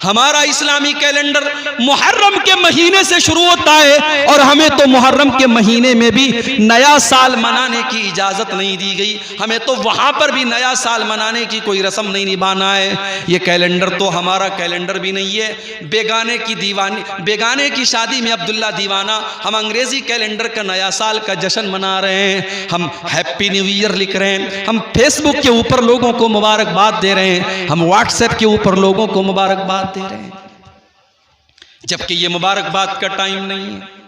हमारा इस्लामी कैलेंडर मुहर्रम के महीने से शुरू होता है और हमें तो मुहर्रम के महीने में भी नया साल मनाने की इजाज़त नहीं दी गई। हमें तो वहाँ पर भी नया साल मनाने की कोई रस्म नहीं निभाना है। ये कैलेंडर तो हमारा कैलेंडर भी नहीं है। बेगाने की शादी में अब्दुल्ला दीवाना, हम अंग्रेज़ी कैलेंडर का नया साल का जश्न मना रहे हैं, हम हैप्पी न्यू ईयर लिख रहे हैं, हम फेसबुक के ऊपर लोगों को मुबारकबाद दे रहे हैं, हम व्हाट्सएप के ऊपर लोगों को मुबारकबाद दे रहे हैं, जबकि ये मुबारकबाद का टाइम नहीं है।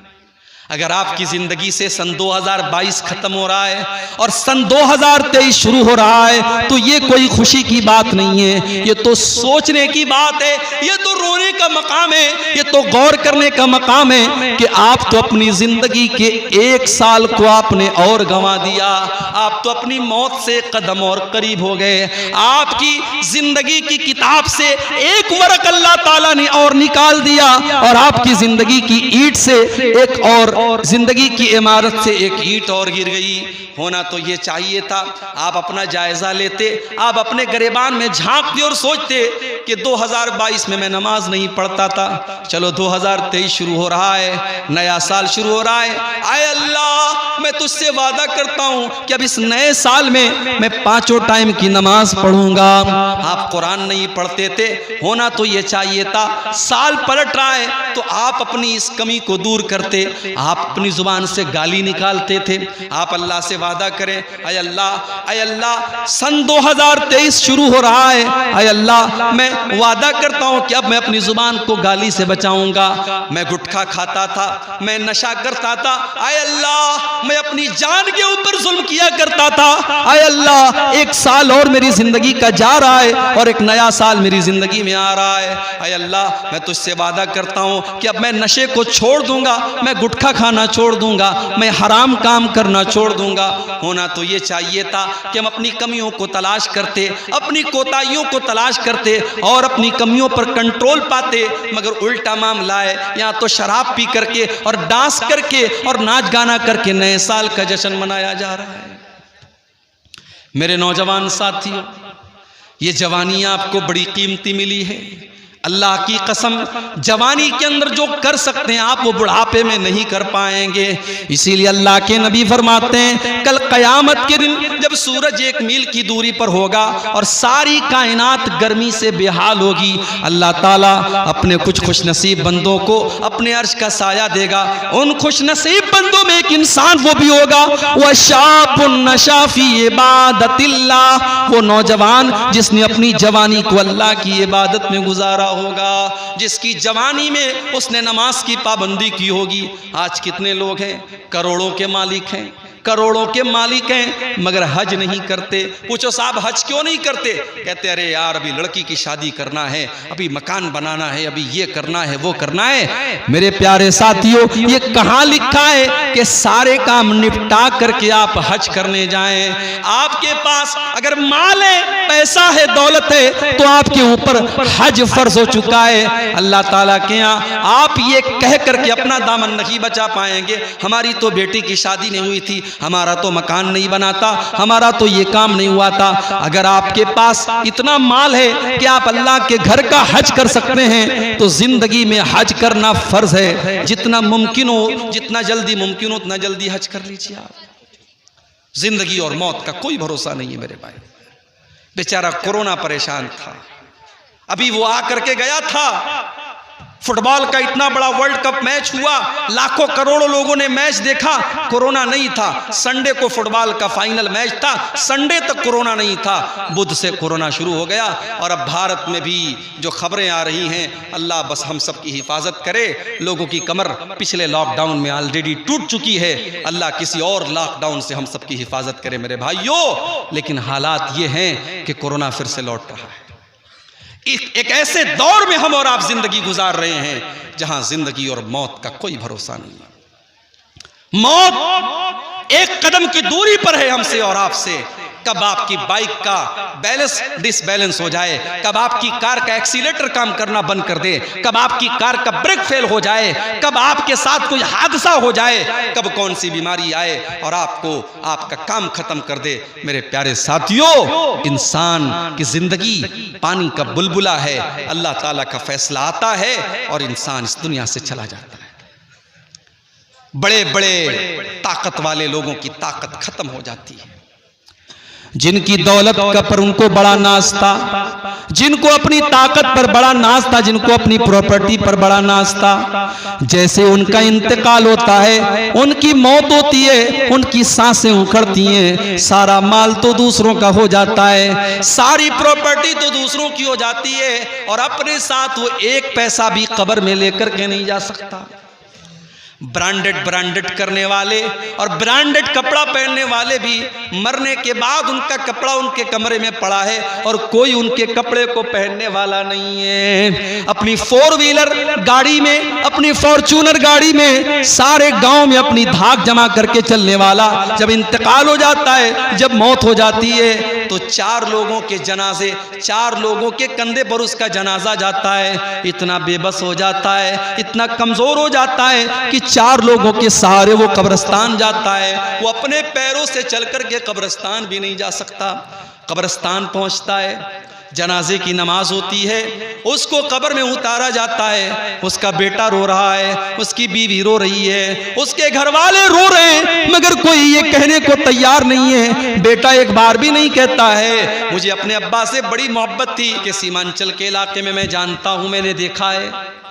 अगर आपकी जिंदगी से सन 2022 खत्म हो रहा है और सन 2023 शुरू हो रहा है तो ये कोई खुशी की बात नहीं है, ये तो सोचने की बात है, ये तो रोने का मकाम है, ये तो गौर करने का मकाम है कि आप तो अपनी जिंदगी के 1 साल को आपने और गंवा दिया। आप तो अपनी मौत से कदम और करीब हो गए। आपकी जिंदगी की किताब से एक वर्क अल्लाह ताला ने और निकाल दिया और आपकी जिंदगी की ईंट से एक और जिंदगी की इमारत से एक ईंट और गिर गई। होना तो ये चाहिए था, आप अपना जायजा लेते, आप अपने गिरेबान में झांकते और सोचते कि 2022 में मैं नमाज नहीं पढ़ता था, चलो 2023 शुरू हो रहा है, नया साल शुरू हो रहा है, आए अल्लाह मैं तुझसे वादा करता हूं कि अब इस नए साल में मैं 5 टाइम की नमाज पढ़ूंगा। आप कुरान नहीं पढ़ते थे। होना तो ये चाहिए था, साल पलट रहा है तो आप अपनी इस कमी को दूर करते, आप अपनी जुबान से गाली निकालते थे, आप अल्लाह से वादा करें, अय अल्लाह सन 2023 शुरू हो रहा है, अय अल्लाह मैं वादा करता हूं कि अब मैं अपनी जुबान को गाली से बचाऊंगा। मैं गुटखा खाता था, मैं नशा करता था, अय अल्लाह मैं अपनी जान के ऊपर जुल्म किया करता था, अय अल्लाह 1 साल और मेरी जिंदगी का जा रहा है और एक नया साल मेरी जिंदगी में आ रहा है, अय अल्लाह मैं तुझसे वादा करता हूं कि अब मैं नशे को छोड़ दूंगा, मैं गुटखा खाना छोड़ दूंगा, मैं हराम काम करना छोड़ दूंगा। होना तो ये चाहिए था कि हम अपनी कमियों को तलाश करते, अपनी कोताहियों को तलाश करते और अपनी कमियों पर कंट्रोल पाते, मगर उल्टा मामला है, यहाँ तो शराब पी करके और डांस करके और नाच गाना करके नए साल का जश्न मनाया जा रहा है। मेरे नौजवान साथियों, ये जवानी आपको बड़ी कीमती मिली है। अल्लाह की कसम, जवानी के अंदर जो कर सकते हैं आप वो बुढ़ापे में नहीं कर पाएंगे। इसीलिए अल्लाह के नबी फरमाते हैं कल क़यामत के दिन जब सूरज 1 मील की दूरी पर होगा और सारी कायनात गर्मी से बेहाल होगी, अल्लाह ताला अपने कुछ खुशनसीब बंदों को अपने अर्श का साया देगा। उन खुशनसीब बंदों में एक इंसान वो भी होगा, वह शाबुन नशा फी इबादतिल्लाह, वो नौजवान जिसने अपनी जवानी को अल्लाह की इबादत में गुजारा होगा, जिसकी जवानी में उसने नमाज की पाबंदी की होगी। आज कितने लोग हैं, करोड़ों के मालिक हैं, करोड़ों के मालिक हैं, मगर हज नहीं करते। पूछो साहब हज क्यों नहीं करते? कहते अरे यार अभी लड़की की शादी करना है, अभी मकान बनाना है, अभी ये करना है वो करना है। मेरे प्यारे साथियों, ये कहाँ लिखा है कि सारे काम निपटा करके आप हज करने जाएं? आपके पास अगर माल है, पैसा है, दौलत है तो आपके ऊपर हज फर्ज हो चुका है। अल्लाह ताला के यहाँ आप ये कह करके अपना दामन नहीं बचा पाएंगे, हमारी तो बेटी की शादी नहीं हुई थी, हमारा तो मकान नहीं बना था, हमारा तो ये काम नहीं हुआ था। अगर आपके पास इतना माल है कि आप अल्लाह के घर का हज कर सकते हैं तो जिंदगी में हज करना फर्ज है। जितना मुमकिन हो, जितना जल्दी मुमकिन हो उतना जल्दी हज कर लीजिए आप। जिंदगी और मौत का कोई भरोसा नहीं है मेरे भाई। बेचारा कोरोना परेशान था, अभी वो आकर के गया था। फुटबॉल का इतना बड़ा वर्ल्ड कप मैच हुआ, लाखों करोड़ों लोगों ने मैच देखा, कोरोना नहीं था। संडे को फुटबॉल का फाइनल मैच था, संडे तक कोरोना नहीं था, बुध से कोरोना शुरू हो गया। और अब भारत में भी जो खबरें आ रही हैं, अल्लाह बस हम सब की हिफाजत करे। लोगों की कमर पिछले लॉकडाउन में ऑलरेडी टूट चुकी है, अल्लाह किसी और लॉकडाउन से हम सब की हिफाजत करे मेरे भाइयों। लेकिन हालात ये हैं कि कोरोना फिर से लौट रहा है। एक ऐसे दौर में हम और आप जिंदगी गुजार रहे हैं जहां जिंदगी और मौत का कोई भरोसा नहीं है। मौत एक कदम की दूरी पर है हमसे और आपसे, कब आपकी बाइक का बैलेंस डिसबैलेंस हो जाए, कब आपकी कार का एक्सीलेटर काम करना बंद कर दे, कब आपकी कार का ब्रेक फेल हो जाए, कब आपके साथ कोई हादसा हो जाए, कब कौन सी बीमारी आए और आपको आपका काम खत्म कर दे। मेरे प्यारे साथियों, इंसान की जिंदगी पानी का बुलबुला है। अल्लाह ताला का फैसला आता है और इंसान इस दुनिया से चला जाता है। बड़े बड़े ताकत वाले लोगों की ताकत खत्म हो जाती है। जिनकी दौलत का पर उनको बड़ा नाज था, जिनको अपनी ताकत पर बड़ा नाज था, जिनको अपनी प्रॉपर्टी पर बड़ा नाज था, जैसे उनका इंतकाल होता है, उनकी मौत होती है, उनकी सांसें उखड़ती हैं, सारा माल तो दूसरों का हो जाता है, सारी प्रॉपर्टी तो दूसरों की हो जाती है और अपने साथ वो एक पैसा भी कब्र में लेकर के नहीं जा सकता। ब्रांडेड करने वाले और ब्रांडेड कपड़ा पहनने वाले भी मरने के बाद उनका कपड़ा उनके कमरे में पड़ा है और कोई उनके कपड़े को पहनने वाला नहीं है। अपनी 4 व्हीलर गाड़ी में, अपनी फॉर्च्यूनर गाड़ी में सारे गांव में अपनी धाक जमा करके चलने वाला जब इंतकाल हो जाता है, जब मौत हो जाती है, तो 4 लोगों के जनाजे, 4 लोगों के कंधे पर उसका जनाजा जाता है। इतना बेबस हो जाता है, इतना कमजोर हो जाता है कि 4 लोगों के सहारे वो कब्रिस्तान जाता है। वो अपने पैरों से चलकर के कब्रिस्तान भी नहीं जा सकता। कब्रिस्तान पहुंचता है, जनाजे की नमाज होती है, उसको कब्र में उतारा जाता है। उसका बेटा रो रहा है, उसकी बीवी रो रही है, उसके घर वाले रो रहे हैं, मगर कोई ये कहने को तैयार नहीं है। बेटा एक बार भी नहीं कहता है मुझे अपने अब्बा से बड़ी मोहब्बत थी। कि सीमांचल के इलाके में मैं जानता हूं, मैंने देखा है,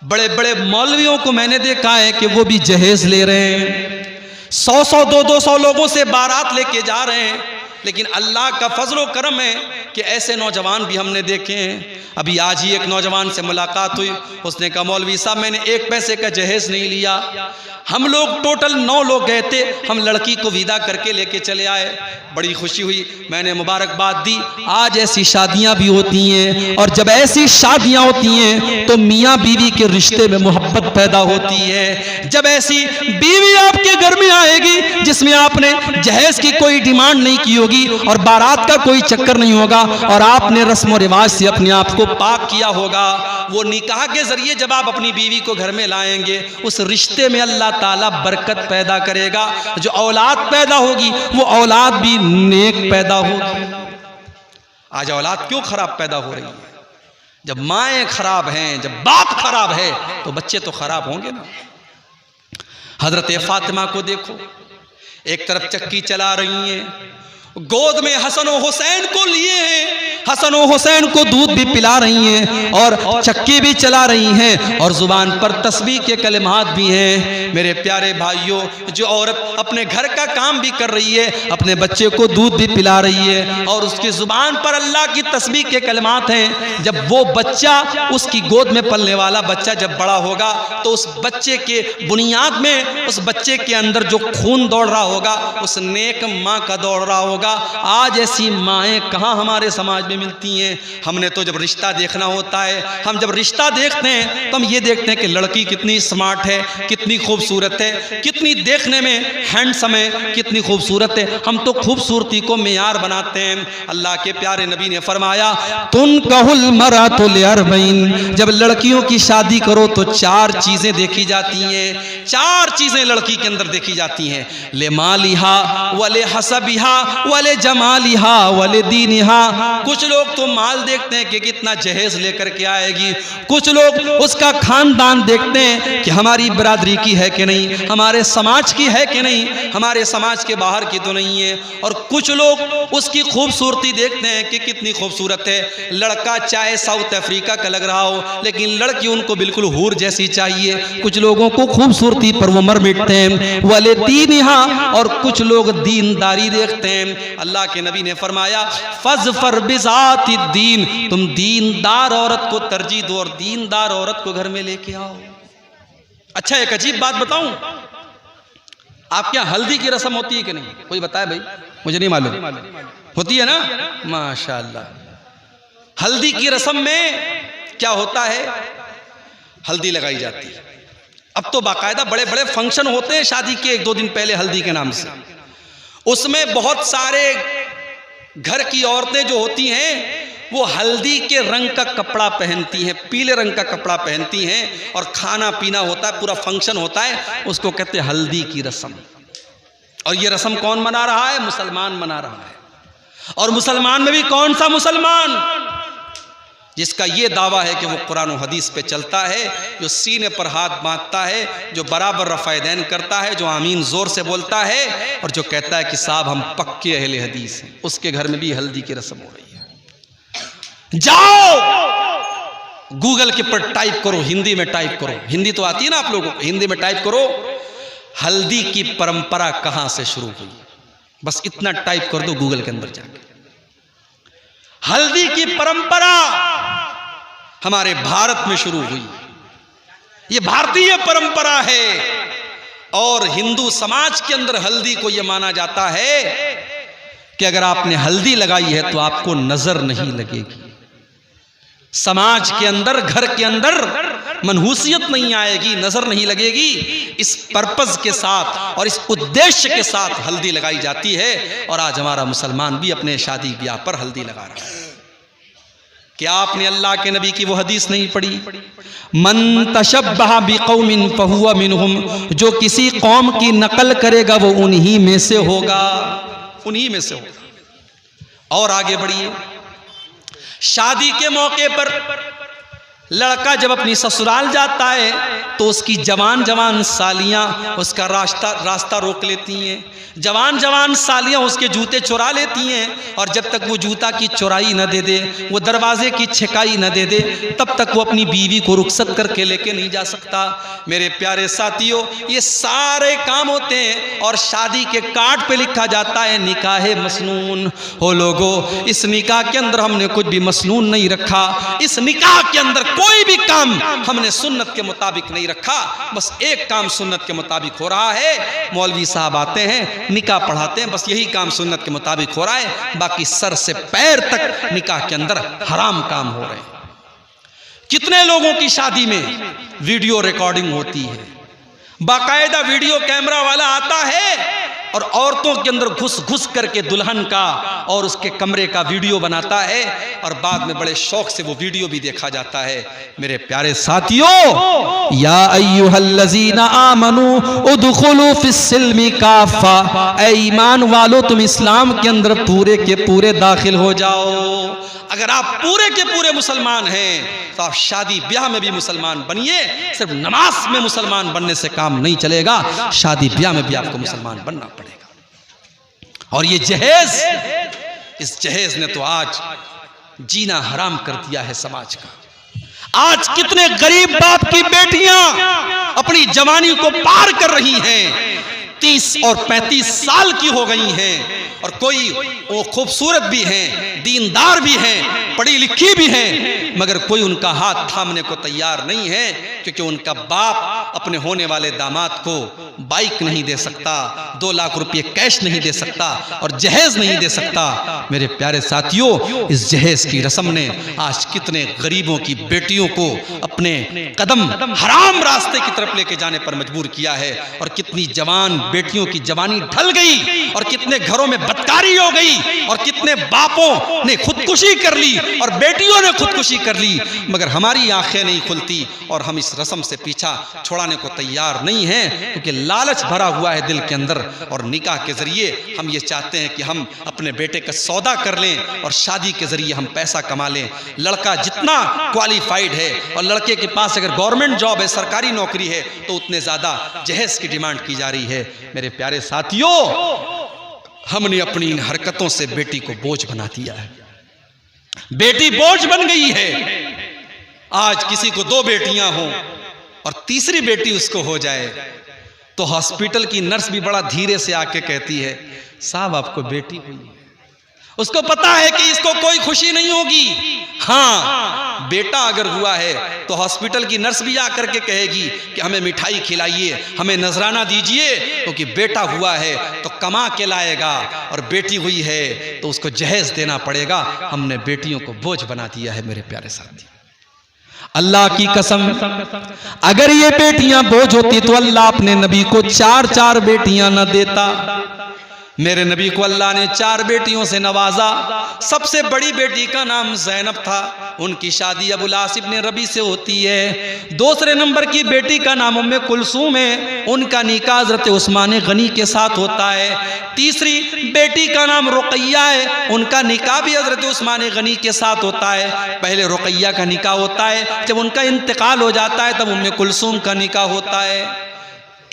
बड़े बड़े मौलवियों को मैंने देखा है कि वो भी जहेज ले रहे हैं, 100 200 लोगों से बारात लेके जा रहे हैं। लेकिन अल्लाह का फजल व करम है कि ऐसे नौजवान भी हमने देखे हैं। अभी आज ही एक नौजवान से मुलाकात हुई, उसने कहा मौलवी साहब मैंने 1 पैसे का जहेज नहीं लिया। हम लोग टोटल 9 लोग गए थे, हम लड़की को विदा करके लेके चले आए, बड़ी खुशी हुई, मैंने मुबारकबाद दी। आज ऐसी शादियां भी होती हैं और जब ऐसी शादियां होती हैं तो मियाँ बीवी के रिश्ते में मोहब्बत पैदा होती है। जब ऐसी बीवी आपके घर में आएगी जिसमें आपने जहेज की कोई डिमांड नहीं की होगी और बारात का कोई चक्कर नहीं होगा और आपने रस्म और रिवाज से अपने आप को पाक किया होगा, वो निकाह के जरिए जब आप अपनी बीवी को घर में लाएंगे, उस रिश्ते में अल्लाह ताला बरकत पैदा करेगा। जो औलाद पैदा होगी वो औलाद भी नेक पैदा होगी। आज औलाद क्यों खराब पैदा हो रही है? जब माएँ खराब हैं, जब बाप खराब है तो बच्चे तो खराब होंगे ना। हजरत फातिमा को देखो, एक तरफ चक्की चला रही हैं, गोद में हसन और हुसैन को लिए हैं, हसन और हुसैन को दूध भी पिला रही हैं और चक्की भी चला रही हैं और जुबान पर तस्बीह के कलिमात भी हैं। मेरे प्यारे भाइयों, जो औरत अपने घर का काम भी कर रही है, अपने बच्चे को दूध भी पिला रही है और उसकी जुबान पर अल्लाह की तस्बीह के कलिमात हैं, जब वो बच्चा, उसकी गोद में पलने वाला बच्चा जब बड़ा होगा तो उस बच्चे के बुनियाद में, उस बच्चे के अंदर जो खून दौड़ रहा होगा उस नेक माँ का दौड़ रहा होगा। आज ऐसी माएँ कहाँ हमारे समाज में मिलती हैं। हमने तो जब रिश्ता देखना होता है, हम जब रिश्ता देखते हैं तो हम ये देखते हैं कि लड़की कितनी स्मार्ट है, कितनी खूबसूरत है, कितनी देखने में हैंडसम है, कितनी खूबसूरत है। हम तो खूबसूरती को मेयार बनाते हैं। अल्लाह के प्यारे नबी ने फरमाया तुनकहुल मरातुल अर्बईन, जब लड़कियों की शादी करो तो 4 चीज़ें देखी जाती हैं। 4 चीज़ें लड़की के अंदर देखी जाती हैं, ले मालिहा वले हसबिहा वले जमालिहा वले दीनिहा। कुछ लोग तो माल देखते हैं कि कितना जहेज लेकर के आएगी, कुछ लोग उसका खानदान देखते हैं कि हमारी बरादरी की है कि नहीं, हमारे समाज की है कि नहीं, हमारे समाज के बाहर की तो नहीं है, और कुछ लोग उसकी खूबसूरती देखते हैं कि कितनी खूबसूरत है। लड़का चाहे साउथ अफ्रीका का लग रहा हो लेकिन लड़की उनको बिल्कुल हूर जैसी चाहिए। कुछ लोगों को खूबसूरती पर वो मर मिटते हैं, वले दीनिहा, और कुछ लोग दीनदारी देखते हैं। अल्लाह के नबी ने फरमाया फज़फर बिज़ाति दीन, तुम दीनदार औरत को तरजीह दो और दीनदार औरत को घर में लेके आओ। अच्छा, एक अजीब बात बताऊं, आपके यहाँ हल्दी की रस्म होती है कि नहीं? कोई बताए भाई, मुझे नहीं मालूम। होती है ना? माशाअल्लाह। हल्दी की रस्म में क्या होता है? हल्दी लगाई जाती है। अब तो बाकायदा बड़े बड़े फंक्शन होते हैं शादी के 1-2 दिन पहले हल्दी के नाम से। उसमें बहुत सारे घर की औरतें जो होती हैं वो हल्दी के रंग का कपड़ा पहनती हैं, पीले रंग का कपड़ा पहनती हैं, और खाना पीना होता है, पूरा फंक्शन होता है, उसको कहते हैं हल्दी की रस्म। और ये रस्म कौन मना रहा है? मुसलमान मना रहा है। और मुसलमान में भी कौन सा मुसलमान? जिसका ये दावा है कि वो कुरान और हदीस पे चलता है, जो सीने पर हाथ बांधता है, जो बराबर रफ़ायदैन करता है, जो आमीन जोर से बोलता है, और जो कहता है कि साहब हम पक्के अहले हदीस हैं, उसके घर में भी हल्दी की रस्म हो रही है। जाओ गूगल के पर टाइप करो, हिंदी में टाइप करो, हिंदी तो आती है ना आप लोगों को, हिंदी में टाइप करो हल्दी की परंपरा कहां से शुरू हुई। बस इतना टाइप कर दो गूगल के अंदर जाके। हल्दी की परंपरा हमारे भारत में शुरू हुई, ये भारतीय परंपरा है। और हिंदू समाज के अंदर हल्दी को यह माना जाता है कि अगर आपने हल्दी लगाई है तो आपको नजर नहीं लगेगी, समाज के अंदर, घर के अंदर मनहूसियत नहीं आएगी, नजर नहीं लगेगी। इस पर्पज के साथ और इस उद्देश्य के साथ हल्दी लगाई जाती है। और आज हमारा मुसलमान भी अपने शादी ब्याह पर हल्दी लगा रहा है। क्या आपने अल्लाह के नबी की वो हदीस नहीं पढ़ी? मन तशब्बह बिकौमिन फहुवा मिनहुम, जो किसी कौम की नकल करेगा वो उन्हीं में से होगा, उन्हीं में से होगा। और आगे बढ़िए, शादी के मौके पर लड़का जब अपनी ससुराल जाता है तो उसकी जवान जवान सालियां उसका रास्ता रोक लेती हैं, जवान जवान सालियां उसके जूते चुरा लेती हैं। और जब तक वो जूता की चुराई न दे दे, वो दरवाजे की छिकाई न दे दे, तब तक वो अपनी बीवी को रुखसत करके लेके नहीं जा सकता। मेरे प्यारे साथियों, ये सारे काम होते हैं और शादी के कार्ड पे लिखा जाता है निकाह मसनून। हो लोगो, इस निकाह के अंदर हमने कुछ भी मसनून नहीं रखा, इस निकाह के अंदर कोई भी काम हमने सुन्नत के मुताबिक नहीं रखा। बस एक काम सुन्नत के मुताबिक हो रहा है, मौलवी साहब आते हैं, निकाह पढ़ाते हैं, बस यही काम सुन्नत के मुताबिक हो रहा है, बाकी सर से पैर तक निकाह के अंदर हराम काम हो रहे हैं। कितने लोगों की शादी में वीडियो रिकॉर्डिंग होती है, बाकायदा वीडियो कैमरा वाला आता है और औरतों के अंदर घुस घुस करके दुल्हन का और उसके कमरे का वीडियो बनाता है, और बाद में बड़े शौक से वो वीडियो भी देखा जाता है। मेरे प्यारे साथियों, या अय्युहल्लज़ीना आमनू उदखुलू फिस्सिल्मि काफ़ा, ऐ ईमान वालो तुम इस्लाम के अंदर पूरे के पूरे दाखिल हो जाओ। अगर आप पूरे के पूरे मुसलमान हैं तो आप शादी ब्याह में भी मुसलमान बनिए। सिर्फ नमाज में मुसलमान बनने से काम नहीं चलेगा, शादी ब्याह में भी आपको मुसलमान बनना पड़ेगा। और ये जहेज, इस जहेज ने तो आज जीना हराम कर दिया है समाज का। आज कितने गरीब बाप की बेटियां अपनी जवानी को पार कर रही हैं, 30 और 35 साल की हो गई हैं, और कोई वो खूबसूरत भी हैं, दीनदार भी हैं, पढ़ी लिखी भी हैं, मगर कोई उनका हाथ थामने को तैयार नहीं है, क्योंकि उनका बाप अपने होने वाले दामाद को बाइक नहीं दे सकता, 2 लाख रुपए कैश नहीं दे सकता, और जहेज नहीं दे सकता। मेरे प्यारे साथियों, इस जहेज की रस्म ने आज कितने गरीबों की बेटियों को अपने कदम हराम रास्ते की तरफ लेके जाने पर मजबूर किया है, और कितनी जवान बेटियों की जवानी ढल गई, और कितने घरों में बदकारी हो गई, और कितने बापों ने खुदकुशी कर ली और बेटियों ने खुदकुशी कर ली, मगर हमारी आंखें नहीं खुलती और हम इस रस्म से पीछा छुड़ाने को तैयार नहीं हैं, क्योंकि लालच भरा हुआ है दिल के अंदर। और निकाह के जरिए हम ये चाहते हैं कि हम अपने बेटे का सौदा कर लें और शादी के जरिए हम पैसा कमा लें। लड़का जितना क्वालिफाइड है और लड़के के पास अगर गवर्नमेंट जॉब है, सरकारी नौकरी है, तो उतने ज्यादा जहेज की डिमांड की जा रही है। मेरे प्यारे साथियों, हमने अपनी इन हरकतों से बेटी को बोझ बना दिया है, बेटी बोझ बन गई है। आज किसी को 2 बेटियां हों और तीसरी बेटी उसको हो जाए तो हॉस्पिटल की नर्स भी बड़ा धीरे से आके कहती है, साहब आपको बेटी हुई है। उसको पता है कि इसको कोई खुशी नहीं होगी। हाँ, बेटा अगर हुआ है तो हॉस्पिटल की नर्स भी आकर के कहेगी कि हमें मिठाई खिलाइए, हमें नजराना दीजिए, क्योंकि बेटा हुआ है तो कमा के लाएगा, और बेटी हुई है तो उसको जहेज देना पड़ेगा। हमने बेटियों को बोझ बना दिया है। मेरे प्यारे साथी, अल्लाह की कसम, अगर ये बेटियां बोझ होती तो अल्लाह अपने नबी को 4-4 बेटियां न देता। मेरे नबी को अल्लाह ने 4 बेटियों से नवाजा। सबसे बड़ी बेटी का नाम ज़ैनब था, उनकी शादी अबुल आस इब्न रबी से होती है। दूसरे नंबर की बेटी का नाम उम्मे कुलसूम है, उनका निकाह हज़रत उस्मान गनी के साथ होता है। तीसरी बेटी का नाम रुक़ैया है, उनका निकाह भी हज़रत उस्मान गनी के साथ होता है। पहले रुक़ैया का निकाह होता है, जब उनका इंतकाल हो जाता है तब उम्मे कुलसूम का निकाह होता है।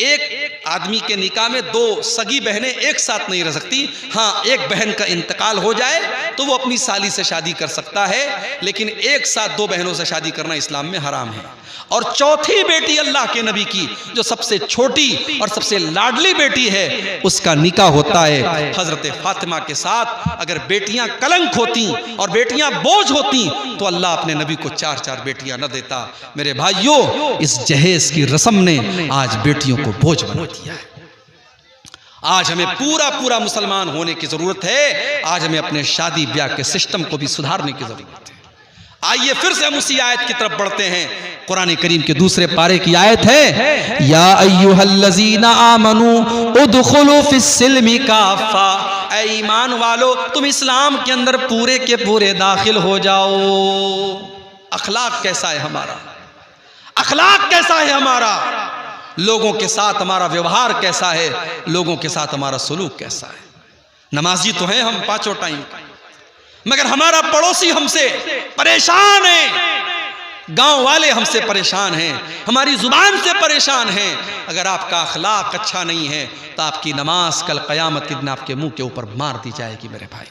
एक आदमी के निकाह में 2 सगी बहनें एक साथ नहीं रह सकती। हाँ, एक बहन का इंतकाल हो जाए तो वो अपनी साली से शादी कर सकता है, लेकिन एक साथ 2 बहनों से शादी करना इस्लाम में हराम है। और चौथी बेटी अल्लाह के नबी की, जो सबसे छोटी और सबसे लाडली बेटी है, उसका निकाह होता है हजरत फातिमा के साथ। अगर बेटियां कलंक होती और बेटियां बोझ होती तो अल्लाह अपने नबी को 4-4 बेटियां न देता। मेरे भाइयों, इस जहेज की रस्म ने आज बेटियों को बोझ बना दिया है। आज हमें पूरा मुसलमान होने की जरूरत है। आज हमें अपने शादी ब्याह के सिस्टम को भी सुधारने की जरूरत है। आइए फिर से हम उसी आयत की तरफ बढ़ते हैं। कुरान करीम के दूसरे पारे की आयत है, या अय्युहल्लज़ीना आमनू उदखुलू फिस्सिल्मि काफ़ा। ऐ ईमान वालो, तुम इस्लाम के अंदर पूरे के पूरे दाखिल हो जाओ। अखलाक कैसा है हमारा? अखलाक कैसा है हमारा? लोगों के साथ हमारा व्यवहार कैसा है? लोगों के साथ हमारा सलूक कैसा है? नमाजी तो हैं हम 5 टाइम, मगर हमारा पड़ोसी हमसे परेशान है, गांव वाले हमसे परेशान हैं, हमारी जुबान से परेशान हैं। अगर आपका अखलाक अच्छा नहीं है तो आपकी नमाज कल क़यामत के दिन आपके मुंह के ऊपर मार दी जाएगी। मेरे भाई,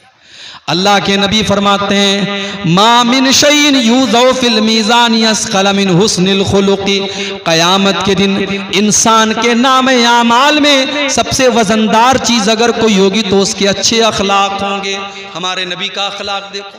अल्लाह के नबी फरमाते हैं, मा मिन शैइन यूज़ौ फिल मीज़ान अस्क़ल मिन हुस्निल खुलुक़ि। क़यामत के दिन इंसान के नामे आमाल में सबसे वजनदार चीज़ अगर कोई होगी तो उसके अच्छे अखलाक होंगे। हमारे नबी का अखलाक देखो,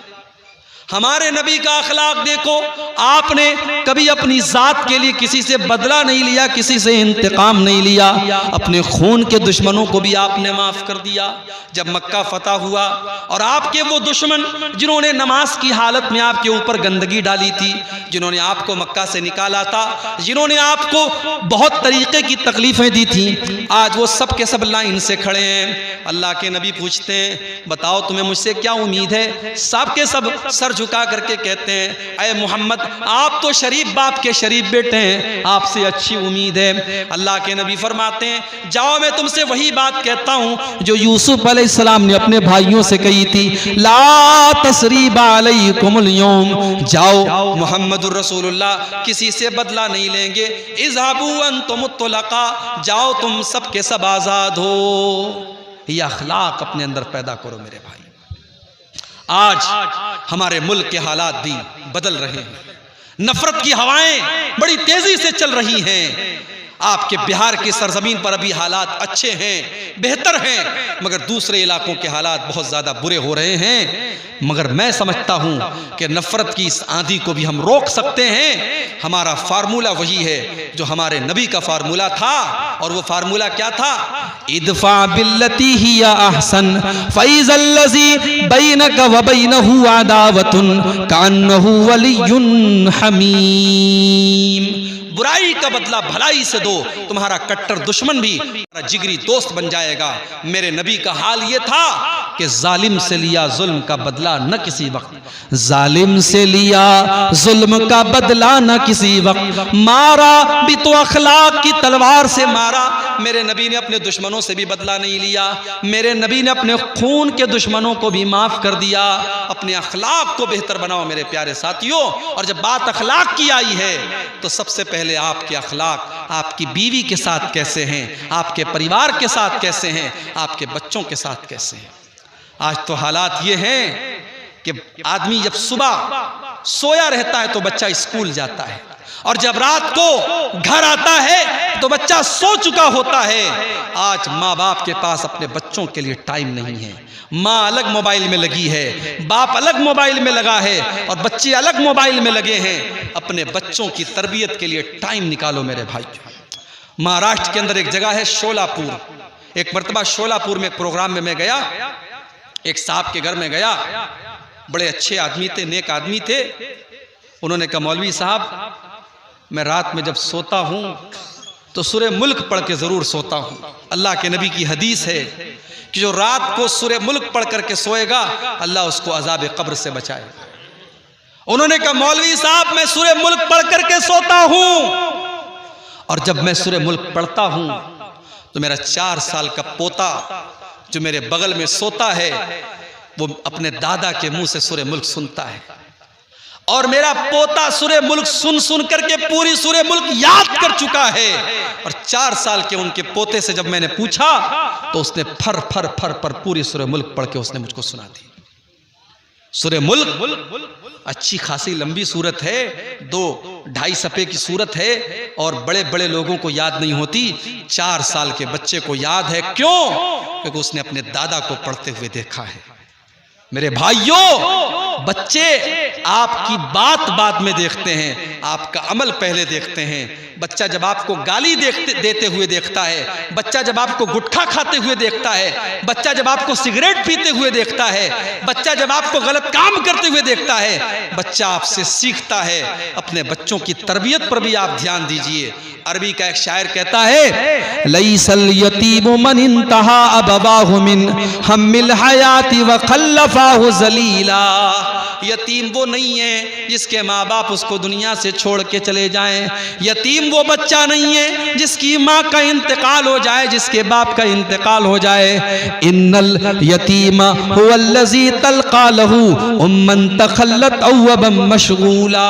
हमारे नबी का अखलाक देखो। आपने कभी अपनी जात के लिए किसी से बदला नहीं लिया, किसी से इंतकाम नहीं लिया। अपने खून के दुश्मनों को भी आपने माफ कर दिया। जब मक्का फतह हुआ और आपके वो दुश्मन जिन्होंने नमाज की हालत में आपके ऊपर गंदगी डाली थी, जिन्होंने आपको मक्का से निकाला था, जिन्होंने आपको बहुत तरीके की तकलीफें दी थी, आज वो सब के सब लाइन से खड़े हैं। अल्लाह के नबी पूछते हैं, बताओ तुम्हें मुझसे क्या उम्मीद है? सब के सब सर झुका करके कहते हैं, अय मोहम्मद, आप तो शरीफ बाप के शरीफ बेटे हैं, आपसे अच्छी उम्मीद है। अल्लाह के नबी फरमाते हैं, जाओ मैं तुमसे वही बात कहता हूं जो यूसुफ अलैहिस्सलाम ने अपने भाइयों से कही थी, ला तसरीबा अलैकुमुल यौम। जाओ, मुहम्मदुर रसूलुल्लाह किसी से बदला नहीं लेंगे। इज़हाबू अंतुमुत तुलका, जाओ तुम सब के सब आजाद हो। यह अखलाक अपने अंदर पैदा करो मेरे भाई। आज हमारे मुल्क के हालात भी बदल रहे हैं, नफरत की हवाएं बड़ी तेजी से चल रही हैं। आपके बिहार की सरजमीन पर अभी हालात अच्छे हैं, बेहतर हैं, मगर दूसरे इलाकों के हालात बहुत ज़्यादा बुरे हो रहे हैं। मगर मैं समझता हूं कि नफरत की इस आंधी को भी हम रोक सकते हैं। हमारा फार्मूला वही है जो हमारे नबी का फार्मूला था, और वो फार्मूला क्या था? इदफा बिल्लती हिया अहसन फैज़ल्लज़ी बैनका व बैनहु अदावतुन कान्नहु वलियुन हमीम। बुराई का बदला भलाई से दो, तुम्हारा कट्टर दुश्मन भी तुम्हारा जिगरी दोस्त बन जाएगा। मेरे नबी का हाल ये था कि जालिम से लिया जुल्म का बदला न किसी वक्त, जालिम से लिया जुल्म का बदला न किसी वक्त, मारा भी तो अखलाक की तलवार से मारा। मेरे नबी ने अपने दुश्मनों से भी बदला नहीं लिया। मेरे नबी ने अपने खून के दुश्मनों को भी माफ कर दिया। अपने अखलाक को बेहतर बनाओ मेरे प्यारे साथियों। और जब बात अखलाक की आई है तो सबसे पहले आपके अखलाक आपकी बीवी के साथ कैसे हैं, आपके परिवार के साथ कैसे हैं, आपके बच्चों के साथ कैसे हैं। आज तो हालात ये हैं कि आदमी जब सुबह सोया रहता है तो बच्चा स्कूल जाता है, और जब रात को घर आता है तो बच्चा सो चुका होता है। आज माँ बाप के पास अपने बच्चों के लिए टाइम नहीं है। माँ अलग मोबाइल में लगी है, बाप अलग मोबाइल में लगा है, और बच्चे अलग मोबाइल में लगे हैं। अपने बच्चों की तरबियत के लिए टाइम निकालो मेरे भाई। महाराष्ट्र के अंदर एक जगह है शोलापुर। एक मरतबा शोलापुर में एक प्रोग्राम में मैं गया, एक साहब के घर में गया। बड़े अच्छे आदमी थे, नेक आदमी थे। उन्होंने कहा, मौलवी साहब, मैं रात में जब सोता हूँ तो सूरे मुल्क पढ़ के ज़रूर सोता हूँ। अल्लाह के नबी की हदीस है कि जो रात को सूरह मुल्क पढ़ करके सोएगा अल्लाह उसको अजाब कब्र से बचाए। उन्होंने कहा मौलवी साहब मैं सूरह मुल्क पढ़ करके सोता हूं, और जब मैं सूरह मुल्क पढ़ता हूं तो मेरा 4 साल का पोता जो मेरे बगल में सोता है वो अपने दादा के मुंह से सूरह मुल्क सुनता है, और मेरा पोता सूरह मुल्क सुन सुन करके पूरी सूरह मुल्क याद कर चुका है। और 4 साल के उनके पोते से जब मैंने पूछा तो उसने फर फर फर पर पूरी सूरह मुल्क पढ़ के उसने मुझको सुना दी। सूरह मुल्क अच्छी खासी लंबी सूरत है, 2-2.5 सफ़े की सूरत है, और बड़े बड़े लोगों को याद नहीं होती, 4 साल के बच्चे को याद है। क्यों? क्योंकि उसने अपने दादा को पढ़ते हुए देखा है। मेरे भाइयों, बच्चे आपकी बात बाद में देखते हैं, आपका अमल पहले देखते हैं। बच्चा जब आपको गाली देते हुए देखता है, बच्चा जब आपको गुटखा खाते हुए देखता है, बच्चा जब आपको सिगरेट पीते हुए देखता है, बच्चा जब आपको गलत काम करते हुए देखता है, बच्चा आपसे सीखता है। अपने बच्चों की तरबियत पर भी आप ध्यान दीजिए। अरबी का एक शायर कहता है, लईसल यतीमु मन इंतहा अबवाहु मिन हम्मिल हयाती व खल्लफाहु जलीला। यतीम वो नहीं है जिसके माँ बाप उसको दुनिया से छोड़ के चले जाएं। यतीम वो बच्चा नहीं है जिसकी माँ का इंतकाल हो जाए, जिसके बाप का इंतकाल हो जाए। इन्नल यतीमा हुवल्लज़ी तल्क़ा लहू उम्मन तखल्लत अव्वबन मशगूला।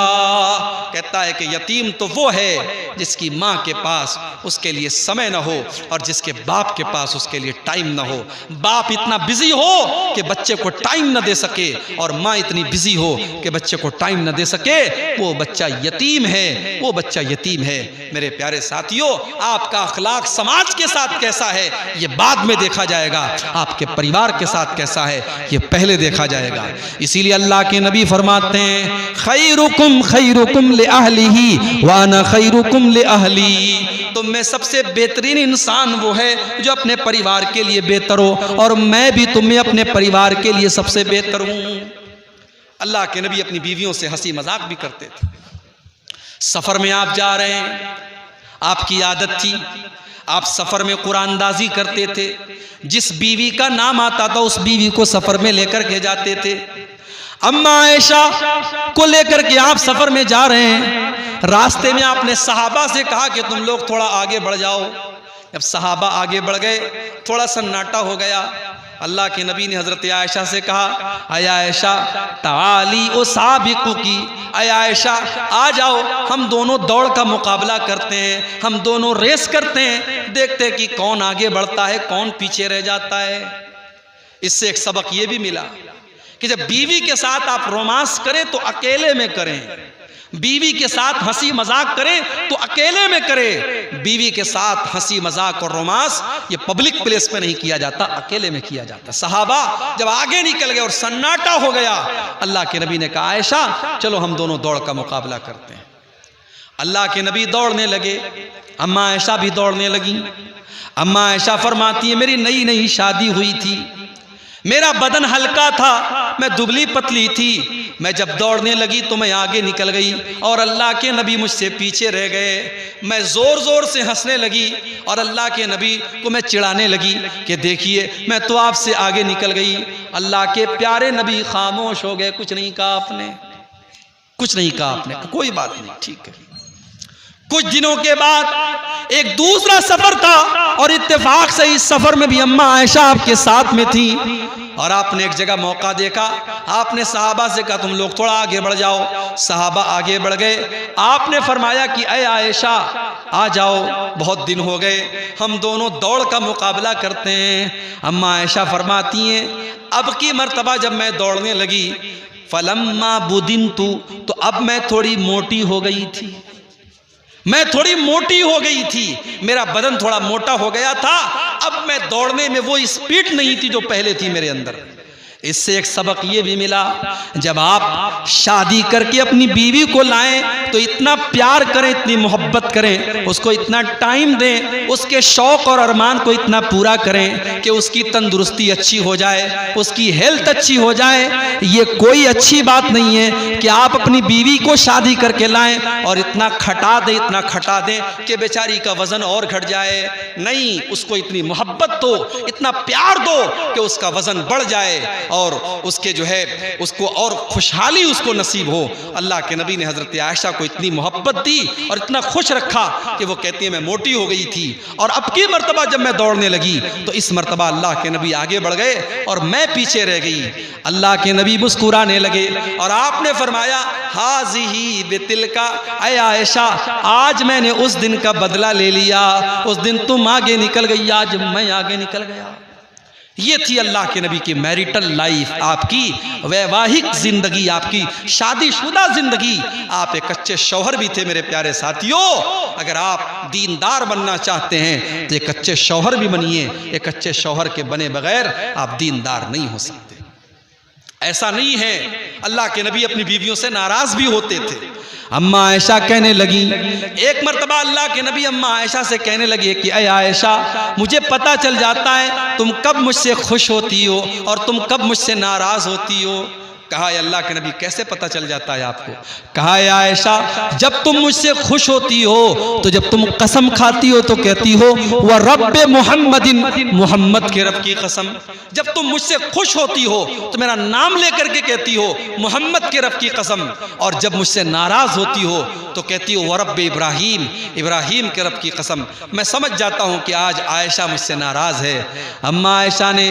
कहता है कि यतीम तो वो है जिसकी माँ के पास उसके लिए समय न हो और जिसके बाप के पास उसके लिए टाइम न हो। बाप इतना बिजी हो कि बच्चे को टाइम न दे सके, और माँ इतनी बिजी हो कि बच्चे को टाइम न दे सके, वो बच्चा यतीम है, वो बच्चा यतीम है। मेरे प्यारे साथियों, आपका अखलाक समाज के साथ कैसा है ये बाद में देखा जाएगा, आपके परिवार के साथ कैसा है ये पहले देखा जाएगा। इसीलिए अल्लाह के नबी फरमाते हैं, खैरुकुम खैरुकुम ले अहलिही व अना खैरुकुम ले अहली। तो मैं सबसे बेहतरीन इंसान वो है जो अपने परिवार के लिए बेहतर हो, और मैं भी तुम्हें अपने परिवार के लिए सबसे बेहतर हूं। अल्लाह के नबी अपनी बीवियों से हंसी मजाक भी करते थे। सफर में आप जा रहे हैं, आपकी आदत थी, आप सफर में कुरानदाजी करते थे। जिस बीवी का नाम आता था उस बीवी को सफर में लेकर के जाते थे। अम्मा आयशा को लेकर के आप सफर में जा रहे हैं, रास्ते में आपने सहाबा से कहा कि तुम लोग थोड़ा आगे बढ़ जाओ। जब सहाबा आगे बढ़ गए, थोड़ा सन्नाटा हो गया। अल्लाह के नबी ने हजरत आयशा से कहा, अय आयशा ताली ओ साबिकु की, अय आयशा आ जाओ, हम दोनों दौड़ का मुकाबला करते हैं, हम दोनों रेस करते हैं, देखते हैं कि कौन आगे बढ़ता है कौन पीछे रह जाता है। इससे एक सबक ये भी मिला कि जब बीवी के साथ आप रोमांस करें तो अकेले में करें, बीवी के साथ हंसी मजाक करें तो अकेले में करें। बीवी के साथ हंसी मजाक और रोमांस ये पब्लिक प्लेस पे नहीं किया जाता, अकेले में किया जाता। सहाबा जब आगे निकल गए और सन्नाटा हो गया, अल्लाह के नबी ने कहा, आयशा चलो हम दोनों दौड़ का मुकाबला करते हैं। अल्लाह के नबी दौड़ने लगे, अम्मा आयशा भी दौड़ने लगी। अम्मा आयशा फरमाती है, मेरी नई नई शादी हुई थी, मेरा बदन हल्का था, मैं दुबली पतली थी। मैं जब दौड़ने लगी तो मैं आगे निकल गई और अल्लाह के नबी मुझसे पीछे रह गए। मैं ज़ोर ज़ोर से हंसने लगी और अल्लाह के नबी को मैं चिढ़ाने लगी कि देखिए मैं तो आपसे आगे निकल गई। अल्लाह के प्यारे नबी खामोश हो गए, कुछ नहीं कहा आपने, कुछ नहीं कहा आपने, कोई बात नहीं, ठीक है। कुछ दिनों के बाद एक दूसरा सफर था और इत्तेफाक से इस सफर में भी अम्मा आयशा आपके साथ में थी, और आपने एक जगह मौका देखा, आपने सहाबा से कहा तुम लोग थोड़ा आगे बढ़ जाओ। सहाबा आगे बढ़ गए। आपने फरमाया कि अय आयशा आ जाओ, बहुत दिन हो गए, हम दोनों दौड़ का मुकाबला करते हैं। अम्मा आयशा फरमाती हैं, अब की मर्तबा जब मैं दौड़ने लगी, फलम्मा बुदिनतु, तो अब मैं थोड़ी मोटी हो गई थी, मैं थोड़ी मोटी हो गई थी, मेरा बदन थोड़ा मोटा हो गया था। अब मैं दौड़ने में वो स्पीड नहीं थी जो पहले थी मेरे अंदर। इससे एक सबक ये भी मिला, जब आप शादी करके अपनी बीवी को लाएं तो इतना प्यार करें, इतनी मोहब्बत करें, उसको इतना टाइम दें, उसके शौक़ और अरमान को इतना पूरा करें कि उसकी तंदुरुस्ती अच्छी हो जाए, उसकी हेल्थ अच्छी हो जाए। ये कोई अच्छी बात नहीं है कि आप अपनी बीवी को शादी करके लाएं और इतना खटा दें, इतना खटा दें कि बेचारी का वज़न और घट जाए। नहीं, उसको इतनी मोहब्बत दो, इतना प्यार दो कि उसका वज़न बढ़ जाए और उसके जो है उसको और खुशहाली उसको नसीब हो। अल्लाह के नबी ने हज़रत आयशा को इतनी मोहब्बत दी और इतना खुश रखा कि वो कहती है मैं मोटी हो गई थी और अब की मर्तबा जब मैं दौड़ने लगी तो इस मर्तबा अल्लाह के नबी आगे बढ़ गए और मैं पीछे रह गई। अल्लाह के नबी मुस्कुराने लगे और आपने फरमाया हाज़िही बितिलका, ऐ आयशा आज मैंने उस दिन का बदला ले लिया, उस दिन तुम आगे निकल गई, आज मैं आगे निकल गया। ये थी अल्लाह के नबी की मैरिटल लाइफ, आपकी वैवाहिक जिंदगी, आपकी शादीशुदा जिंदगी। आप एक अच्छे शौहर भी थे मेरे प्यारे साथियों। अगर आप दीनदार बनना चाहते हैं तो एक अच्छे शौहर भी बनिए। एक अच्छे शौहर के बने बगैर आप दीनदार नहीं हो सकते। ऐसा नहीं है, अल्लाह के नबी अपनी बीवियों से नाराज भी होते थे। अम्मा आयशा कहने लगी, एक मर्तबा अल्लाह के नबी अम्मा आयशा से कहने लगे कि अय आयशा, मुझे पता चल जाता है तुम कब मुझसे खुश होती हो और तुम कब मुझसे नाराज होती हो। कहा अल्लाह के नबी कैसे पता चल जाता है आपको? कहा आयशा, जब तुम मुझसे खुश होती हो तो जब तुम कसम खाती हो तो कहती हो वह रब्बे मोहम्मदिन, मोहम्मद के रब की कसम। जब तुम मुझसे खुश होती हो तो मेरा नाम लेकर के कहती हो मोहम्मद के रब की कसम, और जब मुझसे नाराज होती हो तो कहती हो वह रब्बे इब्राहिम, इब्राहिम के रब की कसम। मैं समझ जाता हूँ कि आज आयशा मुझसे नाराज है। अम्मा आयशा ने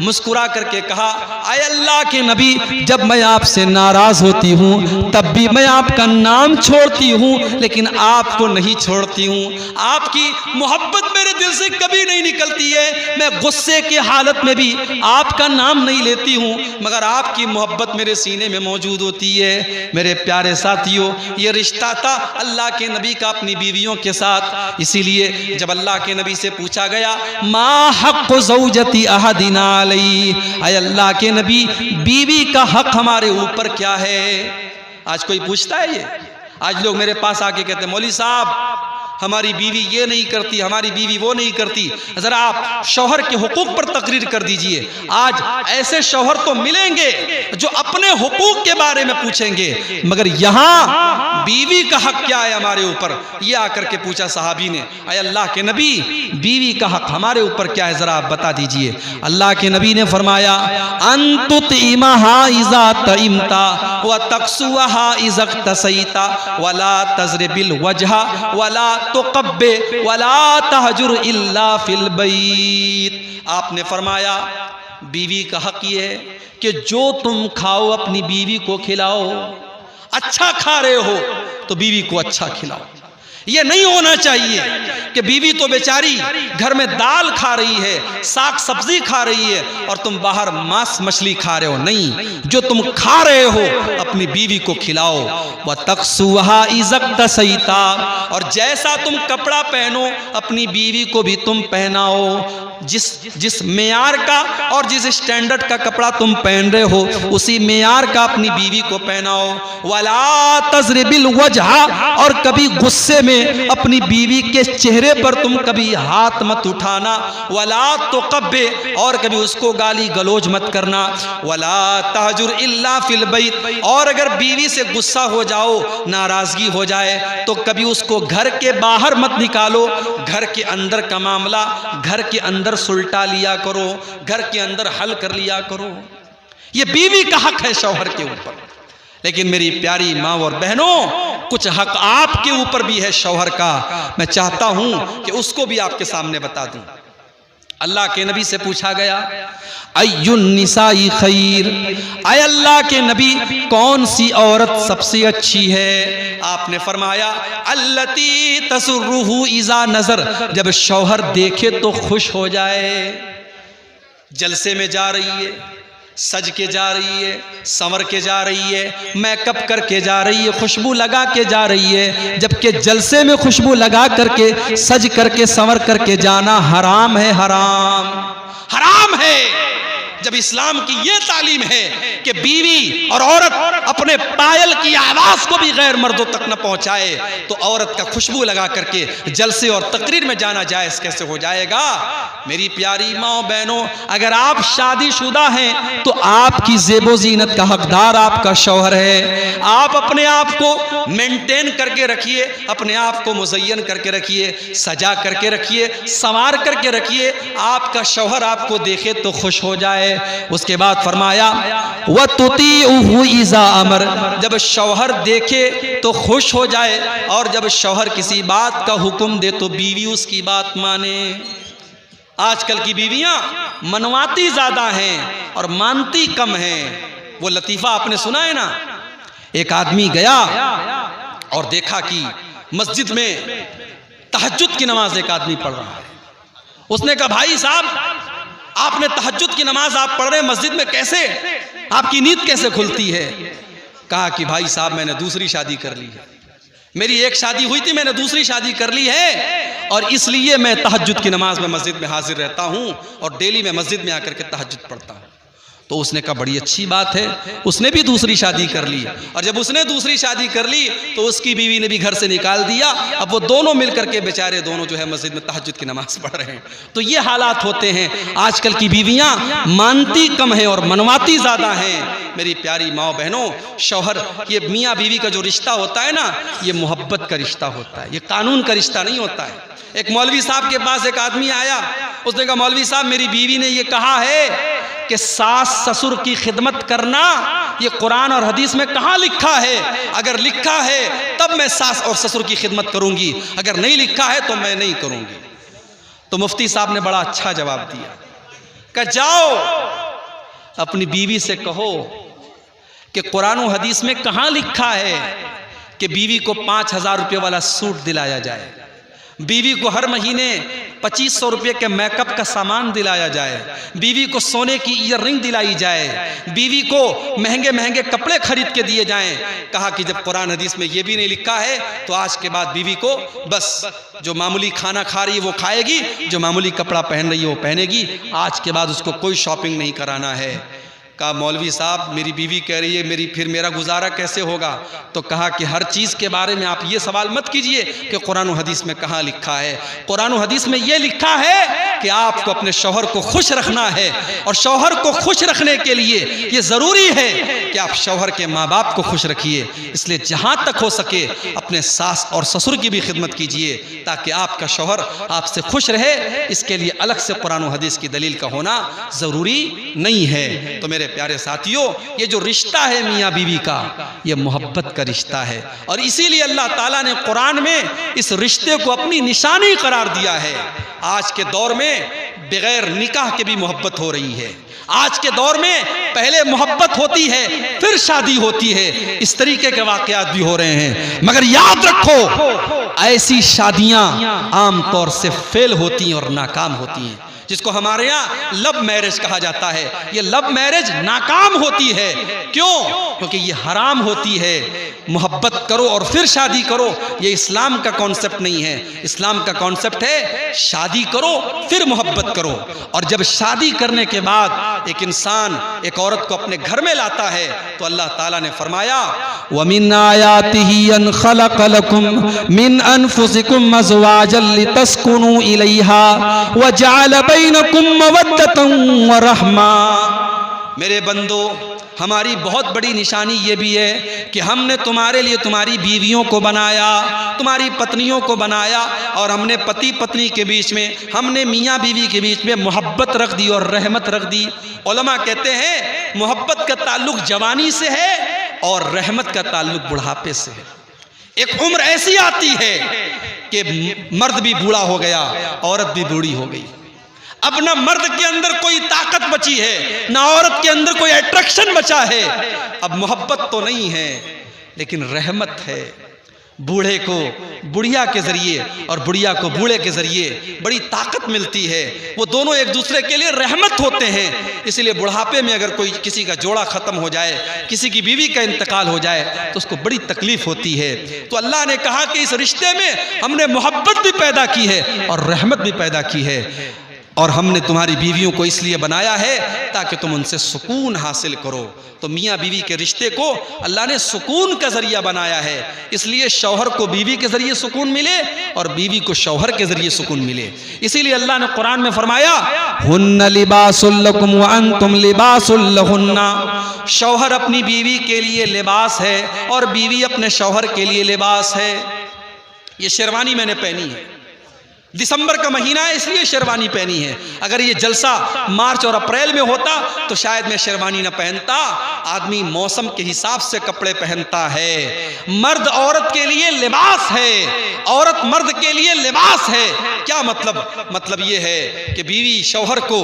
मुस्कुरा करके कहा, आय अल्लाह के नबी, जब मैं आपसे नाराज होती हूँ तब भी मैं आपका नाम छोड़ती हूँ लेकिन आपको नहीं छोड़ती हूँ। आपकी मोहब्बत मेरे दिल से कभी नहीं निकलती है। मैं गुस्से की हालत में भी आपका नाम नहीं लेती हूँ मगर आपकी मोहब्बत मेरे सीने में मौजूद होती है। मेरे प्यारे साथियों, ये रिश्ता था अल्लाह के नबी का अपनी बीवियों के साथ। इसीलिए जब अल्लाह के नबी से पूछा गया मा हक़्क़ु ज़ौजती अहदिना अलैहि, ऐ अल्लाह के नबी बीवी का हक हमारे ऊपर क्या है? आज कोई पूछता है ये? आज लोग मेरे पास आके कहते हैं मौलवी साहब हमारी बीवी ये नहीं करती, हमारी बीवी वो नहीं करती। ज़रा आप शौहर के हुकूक पर तकरीर कर दीजिए। आज ऐसे शौहर तो मिलेंगे जो अपने हुकूक के बारे में पूछेंगे, मगर यहाँ बीवी का हक क्या है हमारे ऊपर, ये आकर के पूछा सहाबी ने। ऐ अल्लाह के नबी, बीवी का हक हमारे ऊपर क्या है, ज़रा आप बता दीजिए। अल्लाह के नबी ने फरमाया अंतुतिमहा इज़ा तइमता व तक्सुहा इज़ा तसैता वला तज़रिबिल वजहा वला तो कब्बे वला तहजुर इल्ला फिल बैत। आपने फरमाया बीवी का हक ये है कि जो तुम खाओ अपनी बीवी को खिलाओ। अच्छा खा रहे हो तो बीवी को अच्छा खिलाओ। ये नहीं होना चाहिए कि बीवी तो बेचारी घर में दाल खा रही है, साग सब्जी खा रही है और तुम बाहर मांस मछली खा रहे हो। नहीं, जो तुम खा रहे हो अपनी बीवी को खिलाओ। व तक्सुहा इज़ा तसैता, और जैसा तुम कपड़ा पहनो अपनी बीवी को भी तुम पहनाओ। जिस मेयार का और जिस स्टैंडर्ड का कपड़ा तुम पहन रहे हो उसी मेयार का अपनी बीवी को पहनाओ। वला तज़रिबिल वजहा, और कभी गुस्से में अपनी बीवी के चेहरे पर तुम कभी हाथ मत उठाना। वला तो कब्बे, और कभी उसको गाली गलोज मत करना। वला तहजुर इल्ला फिल बैत, और अगर बीवी से गुस्सा हो जाओ, नाराजगी हो जाए तो कभी उसको घर के बाहर मत निकालो। घर के अंदर का मामला घर के अंदर सुलटा लिया करो, घर के अंदर हल कर लिया करो। ये बीवी का हक है शौहर के ऊपर। लेकिन मेरी प्यारी माँ और बहनों, कुछ हक आपके ऊपर भी है शौहर का। मैं चाहता हूं कि उसको भी आपके सामने बता दूं। अल्लाह के नबी से पूछा गया अय्युन निसाई खैर, ऐ अल्लाह के नबी कौन सी औरत सबसे अच्छी है? आपने फरमाया अल्लती तसुर्रुहु इज़ा नज़र, जब शौहर देखे तो खुश हो जाए। जलसे में जा रही है, सज के जा रही है, संवर के जा रही है, मेकअप करके जा रही है, खुशबू लगा के जा रही है। जबकि जलसे में खुशबू लगा करके सज करके संवर करके जाना हराम है, हराम हराम है। जब इस्लाम की ये तालीम है कि बीवी और औरत अपने पायल की आवाज को भी गैर मर्दों तक न पहुंचाए, तो औरत का खुशबू लगा करके जलसे और तकरीर में जाना जायज कैसे हो जाएगा? मेरी प्यारी माओ बहनों, अगर आप शादीशुदा हैं तो आपकी ज़ेबो ज़ीनत का हकदार आपका शौहर है। आप अपने आप को मेंटेन करके रखिए, अपने आप को मुज़य्यन करके रखिए, सजा करके रखिए, संवार करके रखिए, आपका शौहर आपको देखे तो खुश हो जाए। उसके बाद फरमाया व तुतीउहु इज़ा अमर, जब शौहर देखे तो खुश हो जाए, और जब शौहर किसी बात का हुक्म दे तो बीवी उसकी बात माने। आजकल की बीवियां मनवाती ज्यादा हैं और मानती कम हैं। वो लतीफा आपने सुना है ना, एक आदमी गया और देखा कि मस्जिद में तहज्जुद की नमाज एक आदमी पढ़ रहा है। उसने कहा भाई साहब आपने तहज्जुद की नमाज आप पढ़ रहे हैं मस्जिद में, कैसे आपकी नींद कैसे खुलती है? कहा कि भाई साहब मैंने दूसरी शादी कर ली है, मेरी एक शादी हुई थी, मैंने दूसरी शादी कर ली है, और इसलिए मैं तहज्जुद की नमाज में मस्जिद में हाजिर रहता हूं और डेली मैं मस्जिद में आकर के तहज्जुद पढ़ता हूं। तो उसने कहा बड़ी अच्छी बात है, उसने भी दूसरी शादी कर ली, और जब उसने दूसरी शादी कर ली तो उसकी बीवी ने भी घर से निकाल दिया। अब वो दोनों मिल करके बेचारे दोनों जो है मस्जिद में तहज्जुद की नमाज पढ़ रहे हैं। तो ये हालात होते हैं। आजकल की बीवियां मानती कम हैं और मनवाती ज़्यादा हैं। मेरी प्यारी माओ बहनों, शौहर, ये मियाँ बीवी का जो रिश्ता होता है ना, ये मोहब्बत का रिश्ता होता है, ये कानून का रिश्ता नहीं होता है। एक मौलवी साहब के पास एक आदमी आया, उसने कहा मौलवी साहब मेरी बीवी ने ये कहा है कि सास ससुर की खिदमत करना, ये कुरान और हदीस में कहाँ लिखा है? अगर लिखा है तब मैं सास और ससुर की खिदमत करूंगी, अगर नहीं लिखा है तो मैं नहीं करूंगी। तो मुफ्ती साहब ने बड़ा अच्छा जवाब दिया, कि जाओ अपनी बीवी से कहो कि कुरान और हदीस में कहाँ लिखा है कि बीवी को 5,000 रुपये वाला सूट दिलाया जाए, बीवी को हर महीने 2500 रुपये के मेकअप का सामान दिलाया जाए, बीवी को सोने की ईयर रिंग दिलाई जाए, बीवी को महंगे महंगे कपड़े खरीद के दिए जाएं। कहा कि जब कुरान हदीस में ये भी नहीं लिखा है तो आज के बाद बीवी को बस जो मामूली खाना खा रही है वो खाएगी, जो मामूली कपड़ा पहन रही है वो पहनेगी, आज के बाद उसको कोई शॉपिंग नहीं कराना है। कहा मौलवी साहब मेरी बीवी कह रही है फिर मेरा गुजारा कैसे होगा? तो कहा कि हर चीज़ के बारे में आप ये सवाल मत कीजिए कि कुरान हदीस में कहाँ लिखा है। कुरान हदीस में ये लिखा है कि आपको अपने शौहर को खुश रखना है, और शौहर को खुश रखने के लिए ये ज़रूरी है कि आप शौहर के माँ बाप को खुश रखिए। इसलिए जहाँ तक हो सके अपने सास और ससुर की भी खिदमत कीजिए ताकि आपका शौहर आपसे खुश रहे। इसके लिए अलग से कुरान हदीस की दलील का होना ज़रूरी नहीं है। तो मेरे प्यारे साथियों, ये जो रिश्ता है मियाँ बीवी का, ये मोहब्बत का रिश्ता है, और इसीलिए अल्लाह ताला ने कुरान में इस रिश्ते को अपनी निशानी करार दिया है। आज के दौर में बगैर निकाह के भी मोहब्बत हो रही है। आज के दौर में पहले मोहब्बत होती है फिर शादी होती है, इस तरीके के वाकयात भी हो रहे हैं। मगर याद रखो ऐसी शादियां आमतौर से फेल होती हैं और नाकाम होती हैं, जिसको हमारे यहाँ लव मैरिज कहा जाता है। ये लव मैरिज नाकाम होती है। क्यों? क्योंकि ये हराम होती है। मोहब्बत करो और फिर शादी करो, ये इस्लाम का कॉन्सेप्ट नहीं है। इस्लाम का कॉन्सेप्ट है शादी करो फिर मोहब्बत करो, और जब शादी करने के बाद एक इंसान एक औरत को अपने घर में लाता है तो अल्लाह ताला ने फरमाया वमिन आयातिही अन खलक़ लकुम मिन अनफुसिकुम अज़वाजन लितस्कुनू इलैहा व जअल बैनकुम मवद्दतन व रहमा। मेरे बंदो, हमारी बहुत बड़ी निशानी ये भी है कि हमने तुम्हारे लिए तुम्हारी बीवियों को बनाया, तुम्हारी पत्नियों को बनाया, और हमने पति पत्नी के बीच में, हमने मियाँ बीवी के बीच में मोहब्बत रख दी और रहमत रख दी। उलमा कहते हैं मोहब्बत का ताल्लुक जवानी से है और रहमत का ताल्लुक बुढ़ापे से है। एक उम्र ऐसी आती है कि मर्द भी बूढ़ा हो गया, औरत भी बूढ़ी हो गई। अब ना मर्द के अंदर कोई ताकत बची है, ना औरत के अंदर कोई अट्रैक्शन बचा है। अब मोहब्बत तो नहीं है लेकिन रहमत है। बूढ़े को बुढ़िया के जरिए और बुढ़िया को बूढ़े के जरिए बड़ी ताकत मिलती है। वो दोनों एक दूसरे के लिए रहमत होते हैं। इसलिए बुढ़ापे में अगर कोई किसी का जोड़ा ख़त्म हो जाए, किसी की बीवी का इंतकाल हो जाए तो उसको बड़ी तकलीफ होती है। तो अल्लाह ने कहा कि इस रिश्ते में हमने मोहब्बत भी पैदा की है और रहमत भी पैदा की है। और हमने तुम्हारी बीवियों को इसलिए बनाया है ताकि तुम उनसे सुकून हासिल करो। तो मियाँ बीवी के रिश्ते को अल्लाह ने सुकून का ज़रिया बनाया है, इसलिए शौहर को बीवी के ज़रिए सुकून मिले और बीवी को शौहर के ज़रिए सुकून मिले। इसीलिए अल्लाह ने कुरान में फरमाया, हुन्ना लिबासुल लकुम व अंतुम लिबासुल लहुन्ना। शौहर अपनी बीवी के लिए लिबास है और बीवी अपने शौहर के लिए लिबास है। ये शेरवानी मैंने पहनी है, दिसंबर का महीना है इसलिए शेरवानी पहनी है। अगर ये जलसा मार्च और अप्रैल में होता तो शायद मैं शेरवानी न पहनता। आदमी मौसम के हिसाब से कपड़े पहनता है। मर्द औरत के लिए लिबास है, औरत मर्द के लिए लिबास है। क्या मतलब? मतलब ये है कि बीवी शौहर को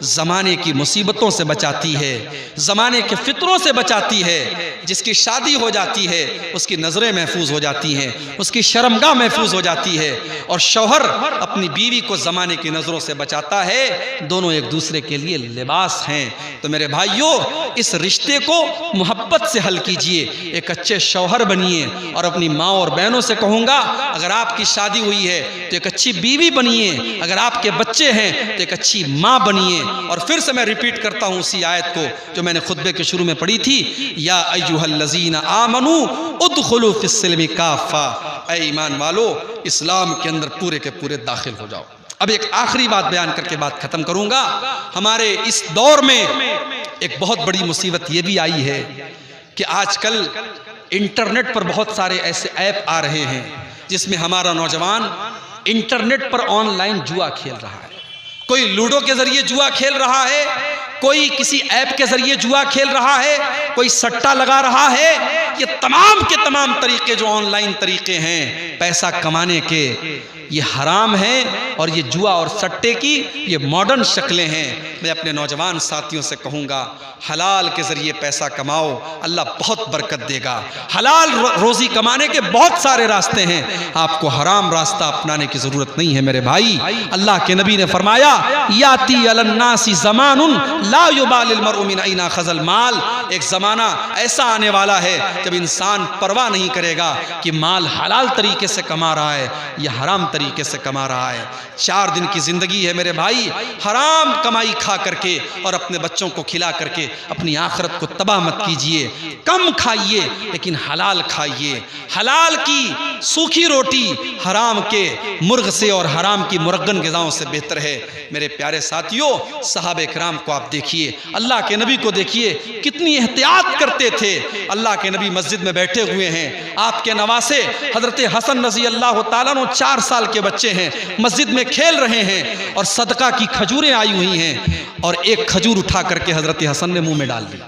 ज़माने की मुसीबतों से बचाती है, ज़माने के फितरों से बचाती है। जिसकी शादी हो जाती है उसकी नज़रें महफूज हो जाती हैं, उसकी शर्मगाह महफूज हो जाती है। और शौहर अपनी बीवी को ज़माने की नज़रों से बचाता है। दोनों एक दूसरे के लिए लिबास हैं। तो मेरे भाइयों, इस रिश्ते को मोहब्बत से हल कीजिए, एक अच्छे शौहर बनिए। और अपनी माँ और बहनों से कहूँगा, अगर आपकी शादी हुई है तो एक अच्छी बीवी बनिए, अगर आपके बच्चे हैं तो एक अच्छी माँ बनिए। और फिर से मैं रिपीट करता हूँ उसी आयत को जो मैंने खुतबे के शुरू में पढ़ी थी, या अय्युहल्लज़ीना आमनू उदखुलू फिस्सिल्मि काफ़ा। ऐ ईमान वालो, इस्लाम के अंदर पूरे के पूरे दाखिल हो जाओ। अब एक आखिरी बात बयान करके बात खत्म करूंगा। हमारे इस दौर में एक बहुत बड़ी मुसीबत ये भी आई है कि आजकल इंटरनेट पर बहुत सारे ऐसे ऐप आ रहे हैं जिसमें हमारा नौजवान इंटरनेट पर ऑनलाइन जुआ खेल रहा है। कोई लूडो के जरिए जुआ खेल रहा है, कोई किसी ऐप के जरिए जुआ खेल रहा है, कोई सट्टा लगा रहा है। ये तमाम के तमाम तरीके जो ऑनलाइन तरीके हैं पैसा कमाने के, ये हराम है। और ये जुआ और सट्टे की ये मॉडर्न शक्लें हैं। मैं अपने नौजवान साथियों से कहूँगा, हलाल के ज़रिए पैसा कमाओ, अल्लाह बहुत बरकत देगा। हलाल रोज़ी कमाने के बहुत सारे रास्ते हैं, आपको हराम रास्ता अपनाने की ज़रूरत नहीं है मेरे भाई। अल्लाह के नबी ने फरमाया, याती अलन्नासी ज़मानुन ला युबालिल मरउ मिन ऐना खज़ल माल। एक ज़माना ऐसा आने वाला है जब इंसान परवाह नहीं करेगा कि माल हलाल तरीके से कमा रहा है या हराम तरीके से कमा रहा है। 4 दिन की ज़िंदगी है मेरे भाई, हराम कमाई खा करके और अपने बच्चों को खिला करके अपनी आखिरत को तबाह मत कीजिए। कम खाइए लेकिन हलाल खाइए। हलाल की सूखी रोटी हराम के मुर्ग से और हराम की मुरगन ग़िज़ाओं से बेहतर है। मेरे प्यारे साथियों, सहाबे किराम को आप देखिए, अल्लाह के नबी को देखिए, कितनी एहतियात करते थे। अल्लाह के नबी मस्जिद में बैठे हुए हैं, आपके नवासे हज़रत हसन रज़ी अल्लाह तआला अन्हु 4 साल के बच्चे हैं, मस्जिद में खेल रहे हैं और सदका की खजूरें आई हुई हैं और एक खजूर उठा करके हज़रत हसन ने मुंह में डाल दी।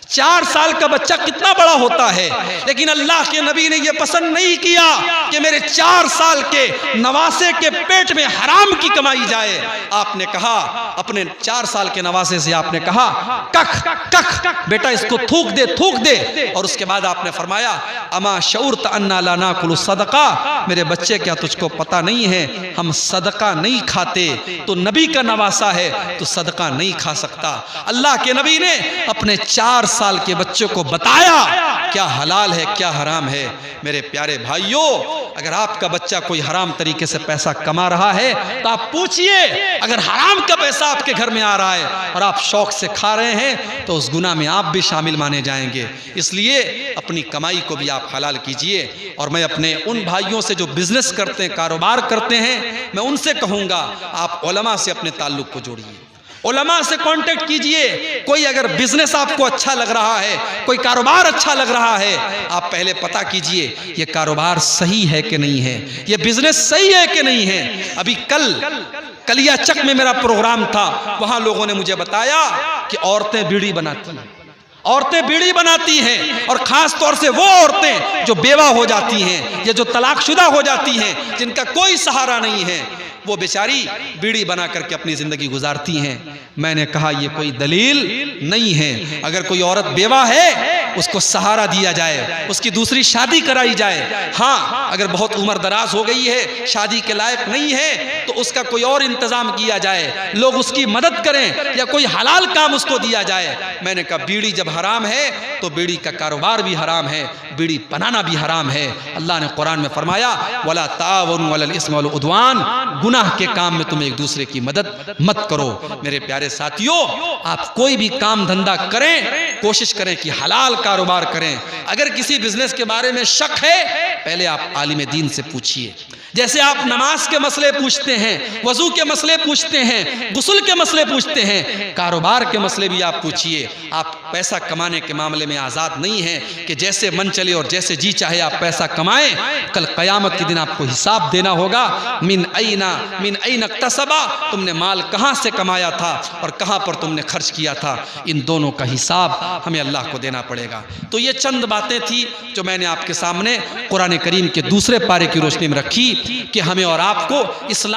4 साल का बच्चा कितना बड़ा होता है, लेकिन अल्लाह के नबी ने यह पसंद नहीं किया कि मेरे 4 साल के नवासे के पेट में हराम की कमाई जाए। आपने कहा, अपने 4 साल के नवासे से आपने कहा, कख कख बेटा इसको थूक दे, थूक दे। और उसके बाद आपने फरमाया, अमा शऊरत अन्ना ला नाकुलु सदका। मेरे बच्चे, क्या तुझको पता नहीं है हम सदका नहीं खाते? तो नबी का नवासा है तो सदका नहीं खा सकता। अल्लाह के नबी ने अपने 4 साल के बच्चों को बताया क्या हलाल है क्या हराम है। मेरे प्यारे भाइयों, अगर आपका बच्चा कोई हराम तरीके से पैसा कमा रहा है तो आप पूछिए, अगर हराम का पैसा आपके घर में आ रहा है और आप शौक से खा रहे हैं तो उस गुनाह में आप भी शामिल माने जाएंगे। इसलिए अपनी कमाई को भी आप हलाल कीजिए। और मैं अपने उन भाइयों से जो बिजनेस करते हैं, कारोबार करते हैं, मैं उनसे कहूँगा, आप उलमा से अपने ताल्लुक़ को जोड़िए, उलमा से कांटेक्ट कीजिए। कोई अगर बिजनेस आपको अच्छा लग रहा है, कोई कारोबार अच्छा लग रहा है, आप पहले पता कीजिए ये कारोबार सही है कि नहीं है, ये बिजनेस सही है कि नहीं है। अभी कल कलियाचक में मेरा प्रोग्राम था, वहां लोगों ने मुझे बताया कि औरतें बीड़ी बनाती हैं, औरतें बीड़ी बनाती हैं, और खास तौर से वो औरतें जो बेवा हो जाती हैं या जो तलाकशुदा हो जाती हैं, जिनका कोई सहारा नहीं है, वो बेचारी बीड़ी बना करके अपनी ज़िंदगी गुजारती हैं। मैंने कहा ये कोई दलील नहीं है। अगर कोई औरत बेवा है उसको सहारा दिया जाए, उसकी दूसरी शादी कराई जाए। हाँ, अगर बहुत उम्र दराज हो गई है, शादी के लायक नहीं है, तो उसका कोई और इंतज़ाम किया जाए, लोग उसकी मदद करें या कोई हलाल काम उसको दिया जाए। मैंने कहा बीड़ी जब हराम है तो बीड़ी का कारोबार भी हराम है, बीड़ी बनाना भी हराम है। अल्लाह ने कुरान में फरमाया वला तावनु अलल इस्म वल उद्वान, गुनाह के काम में तुम एक दूसरे की मदद मत करो। मेरे प्यारे साथियों, आप कोई भी काम धंधा करें, कोशिश करें कि हलाल कारोबार करें। अगर किसी बिजनेस के बारे में शक है, पहले आप आलिम दीन से पूछिए। जैसे आप नमाज के मसले पूछते हैं, वजू के मसले पूछते हैं, गुस्ल के मसले पूछते हैं, कारोबार के मसले भी आप पूछिए। आप पैसा कमाने के मामले में आज़ाद नहीं हैं कि जैसे मन चले और जैसे जी चाहे आप पैसा कमाएं। कल क़यामत के दिन आपको हिसाब देना होगा। मिन ऐन इक्तसबा, तुमने माल कहाँ से कमाया था और कहाँ पर तुमने खर्च किया था, इन दोनों का हिसाब हमें अल्लाह को देना पड़ेगा। तो ये चंद बातें थी जो मैंने आपके सामने कुरान करीम के दूसरे पारे की रोशनी में रखी कि हमें और आपको इस्लाम